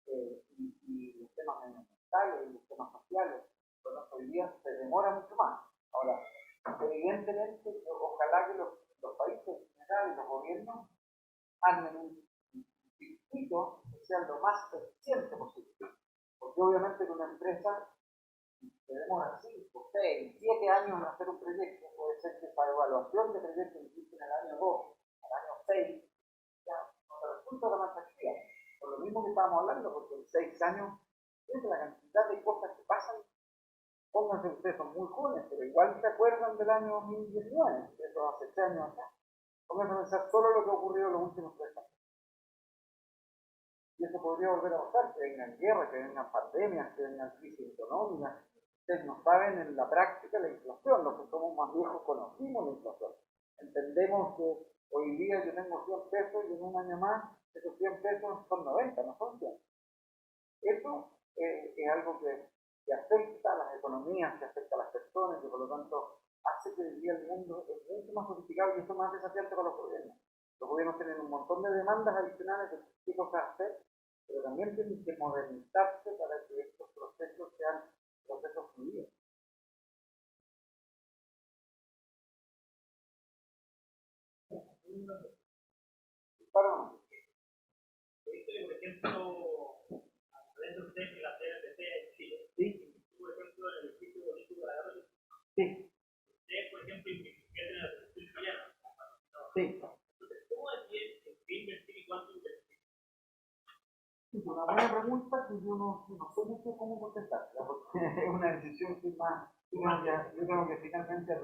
y los temas medioambientales y los temas sociales. Por lo tanto, hoy día se demora mucho más. Ahora, evidentemente, ojalá que los países en general y los gobiernos armen un circuito que sea lo más eficiente posible. Porque obviamente con una empresa se demora 5, 6, 7 años en hacer un proyecto. Puede ser que para evaluación de proyectos incluso en el año 2, al año 6, ya no te resulta la más activa. Por lo mismo que estábamos hablando, porque en 6 años es la cantidad de cosas que pasan. Pónganse ustedes, son muy jóvenes, pero igual se acuerdan del año 2019, eso hace 3 años atrás. Pónganse a pensar solo lo que ha ocurrido en los últimos 3 años. Y eso podría volver a pasar, que vengan guerras, que vengan pandemias, que vengan crisis económicas. Ustedes no saben en la práctica la inflación, los que somos más viejos conocimos la inflación. Entendemos que hoy día yo tengo 100 pesos y en un año más esos 100 pesos son 90, no son 100. Eso es algo que afecta a las economías, que afecta a las personas, que por lo tanto hace que hoy día el mundo es mucho más sofisticado y eso más desafiante para los gobiernos. Los gobiernos tienen un montón de demandas adicionales de qué cosas hacer, pero también tienen que modernizarse para que estos procesos sean procesos fluidos. Para por ejemplo, dentro de usted que la CNTC en Chile, sí, por ejemplo, en el edificio bonito de la guerra, sí, usted, por ejemplo, invierte en la selección chilena. sí. Entonces, ¿cómo decir en qué invertir y cuánto invertir? Es una buena pregunta que yo no sé mucho cómo contestar, porque es una decisión que más yo tengo que finalmente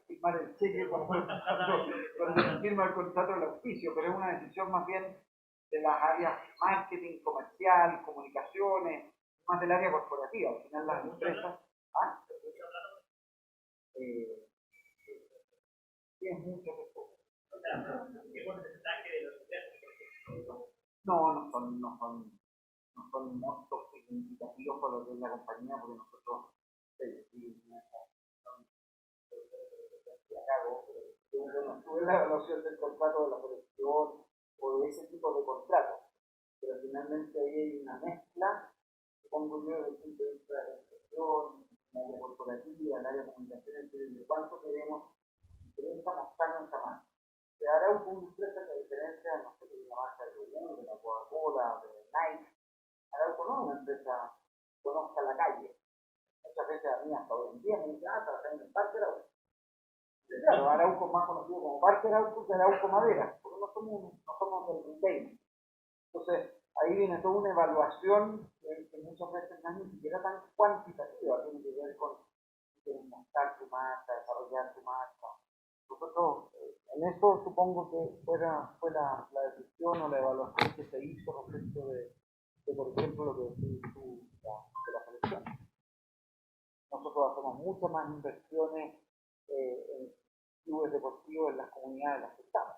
firmar el cheque cuando se firma el contrato del auspicio, pero es una decisión más bien de las áreas marketing, comercial, comunicaciones, más del área corporativa. Al final las empresas, tienen muchas cosas. ¿Qué porcentaje de los ingresos? No son montos significativos por lo que es la compañía, porque nosotros tuve la evaluación del contrato de la producción o de ese tipo de contratos, pero finalmente ahí hay una mezcla, supongo yo, desde el punto de vista de la gestión, el área corporativa, el área de comunicación, de cuánto queremos, estamos tan en tamaño. Arauco es una empresa que a diferencia de nosotros de la marca de yogur, de la Coca-Cola, de Nike, Arauco no es una empresa que conozca la calle. Muchas veces a mí hasta hoy en día me dicen, trabajé en el Parque Arauco. Y claro, Arauco es más conocido como Parque Arauco que Arauco Madera, porque no somos del retail. Entonces, ahí viene toda una evaluación que muchas veces no es ni siquiera tan cuantitativa, tiene que ver con mostrar tu marca, desarrollar tu marca. Nosotros, en eso supongo que fue la decisión o la evaluación que se hizo respecto de por ejemplo, lo que decís tú de la selección. Nosotros hacemos muchas más inversiones en clubes deportivos en las comunidades en las que estamos.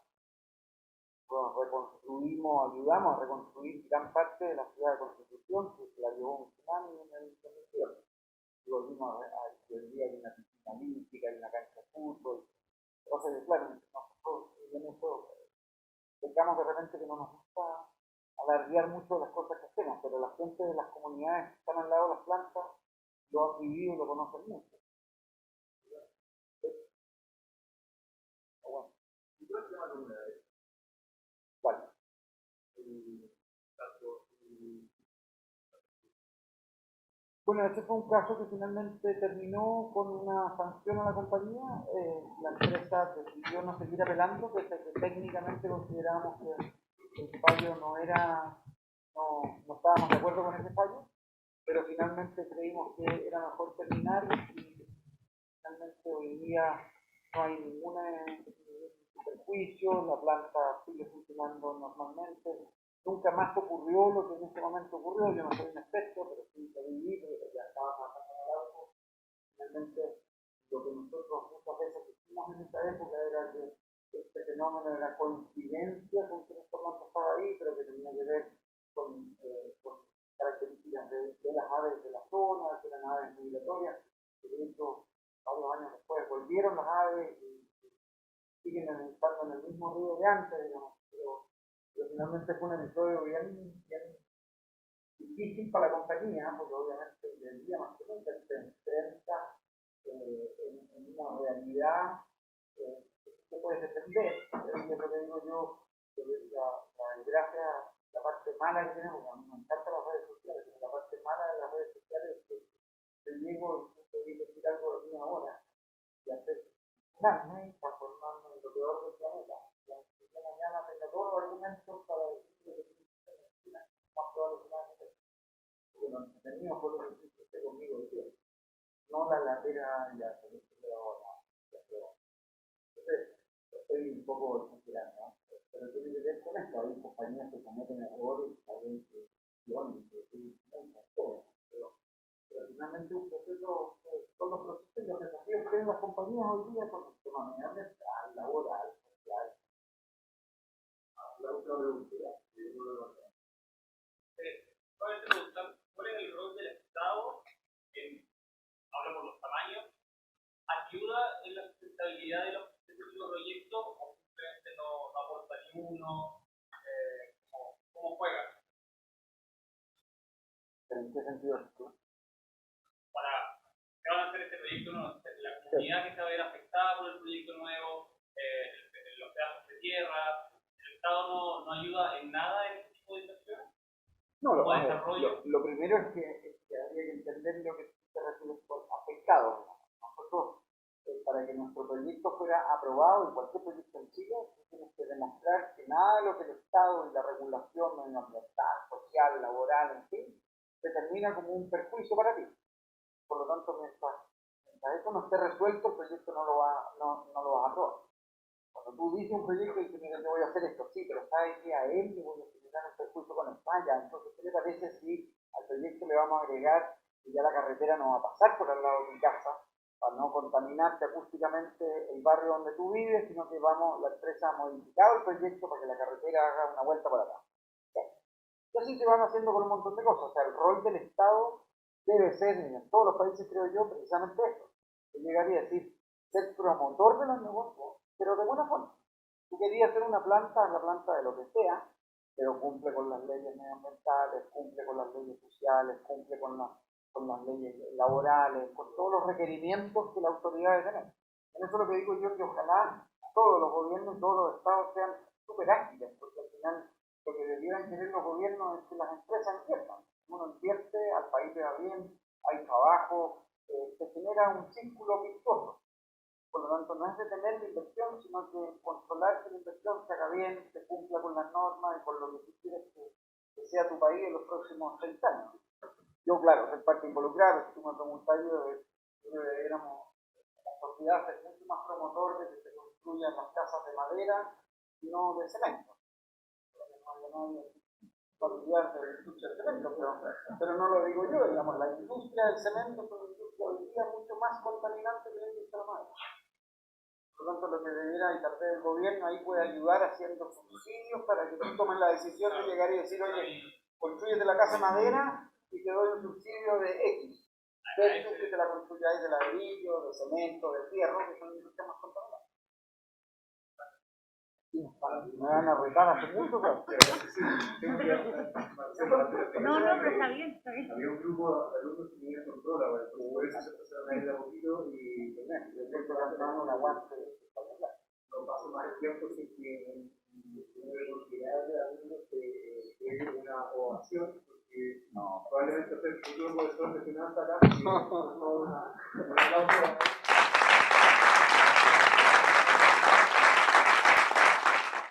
Ayudamos a reconstruir gran parte de la ciudad de Constitución, que se la llevó un tsunami en el cielo. Y volvimos a hoy día hay una piscina olímpica, hay una cancha de fútbol. Entonces, claro, nosotros en eso pensamos de repente que no nos gusta alardear mucho de las cosas que hacemos, pero la gente de las comunidades que están al lado de las plantas lo han vivido y lo conocen mucho. Bueno. ¿Y cuál es el tema de una vez? ¿Cuál? Bueno, este fue un caso que finalmente terminó con una sanción a la compañía. La empresa decidió no seguir apelando, pese a que técnicamente considerábamos que el fallo no estábamos de acuerdo con ese fallo, pero finalmente creímos que era mejor terminar y finalmente hoy día no hay ningún perjuicio, la planta sigue funcionando normalmente. Nunca más ocurrió lo que en este momento ocurrió. Yo no soy un experto, pero sí lo viví, porque ya estaba trabajando en el auto. Finalmente, lo que nosotros muchas veces hicimos en esa época era que este fenómeno era coincidencia con que nuestra planta estaba ahí, pero que tenía que ver con características de las aves de la zona, que eran aves migratorias. De hecho, varios años después volvieron las aves y siguen estando en el mismo río de antes, digamos, pero finalmente fue un episodio bien difícil para la compañía, porque obviamente el día más que nunca se enfrenta en una realidad que se puede defender. Es lo que digo yo, que la desgracia, la parte mala que tenemos, a mí me encantan las redes sociales, pero la parte mala de las redes sociales es que yo llego y te digo decir algo de una hora y hacer transformarme en lo peor del planeta. Y que mañana tenga todos los argumentos para decir que más probablemente porque lo entretenido fue lo que hiciste conmigo de tiempo. No la latera y la selección de ahora. Entonces, estoy un poco exagerando, ¿no? Pero tiene que ver con esto. Hay compañías que cometen errores, saben que pero finalmente un proceso, son los procesos y los desafíos que tienen las compañías hoy día con el tema medioambiental, laboral, social. La otra pregunta, ¿cuál es el rol del Estado en, hablo por los tamaños, ayuda en la sustentabilidad de los proyectos o simplemente no aporta ni uno? ¿Cómo juega? ¿Pero en qué sentido es esto? Para que van a hacer este proyecto nuevo, la comunidad que se va a ver afectada por el proyecto nuevo, los pedazos de tierra, ¿el Estado no ayuda en nada en este tipo de inversiones? No, lo primero es que habría que entender lo que se refiere por afectado. Nosotros, para que nuestro proyecto fuera aprobado, y cualquier proyecto en Chile, tenemos que demostrar que nada de lo que el Estado y la regulación medioambiental, social, laboral, en fin, determina como un perjuicio para ti. Por lo tanto, mientras eso no esté resuelto, el proyecto no lo vas a aprobar. Cuando tú dices un proyecto y dices, mira, yo voy a hacer esto, sí, pero sabes que a él le voy a generar un perjuicio con España. Entonces, ¿qué le parece si al proyecto le vamos a agregar que ya la carretera no va a pasar por al lado de mi casa, para no contaminarte acústicamente el barrio donde tú vives, sino que la empresa ha modificado el proyecto para que la carretera haga una vuelta por acá? Y así se van haciendo con un montón de cosas. O sea, el rol del Estado debe ser, en todos los países creo yo, precisamente esto. Yo llegaría a decir, ser promotor de los negocios, pero de buena forma. Tú querías hacer una planta, la planta de lo que sea, pero cumple con las leyes medioambientales, cumple con las leyes sociales, cumple con las leyes laborales, con todos los requerimientos que la autoridad debe tener. En eso lo que digo yo, que ojalá todos los gobiernos, todos los estados sean súper ágiles, porque al final lo que debieran querer los gobiernos es que las empresas inviertan. Uno invierte, al país le va bien, hay trabajo, se genera un círculo virtuoso. Por lo tanto, no es detener la inversión, sino que controlar que la inversión se haga bien, se cumpla con las normas y con lo que tú quieres que sea tu país en los próximos 30 años. Yo, claro, soy parte involucrada, si tú me preguntas, yo deberíamos, la sociedad ser mucho más promotor de que se construyan las casas de madera y no de cemento. Familiar de la industria del cemento, pero no lo digo yo, digamos, la industria del cemento es una industria hoy día mucho más contaminante que la industria de la madera. Por lo tanto, lo que debiera, y tal vez el gobierno ahí puede ayudar haciendo subsidios para que tú tomes la decisión de llegar y decir, oye, construyete la casa de madera y te doy un subsidio de X, versus que te la construyáis de ladrillo, de cemento, de fierro, que son industrias más contaminantes. Me van a retar hace mucho, pero... No, pero está bien, está bien. Había un grupo de alumnos que tenían control ahora, por eso se empezaron a ir de a poquito y después te dan un aguante. no pasó más el tiempo sin que una cantidad de alumnos que una ovación, porque probablemente el futuro profesor de finanzas acá, y un aplauso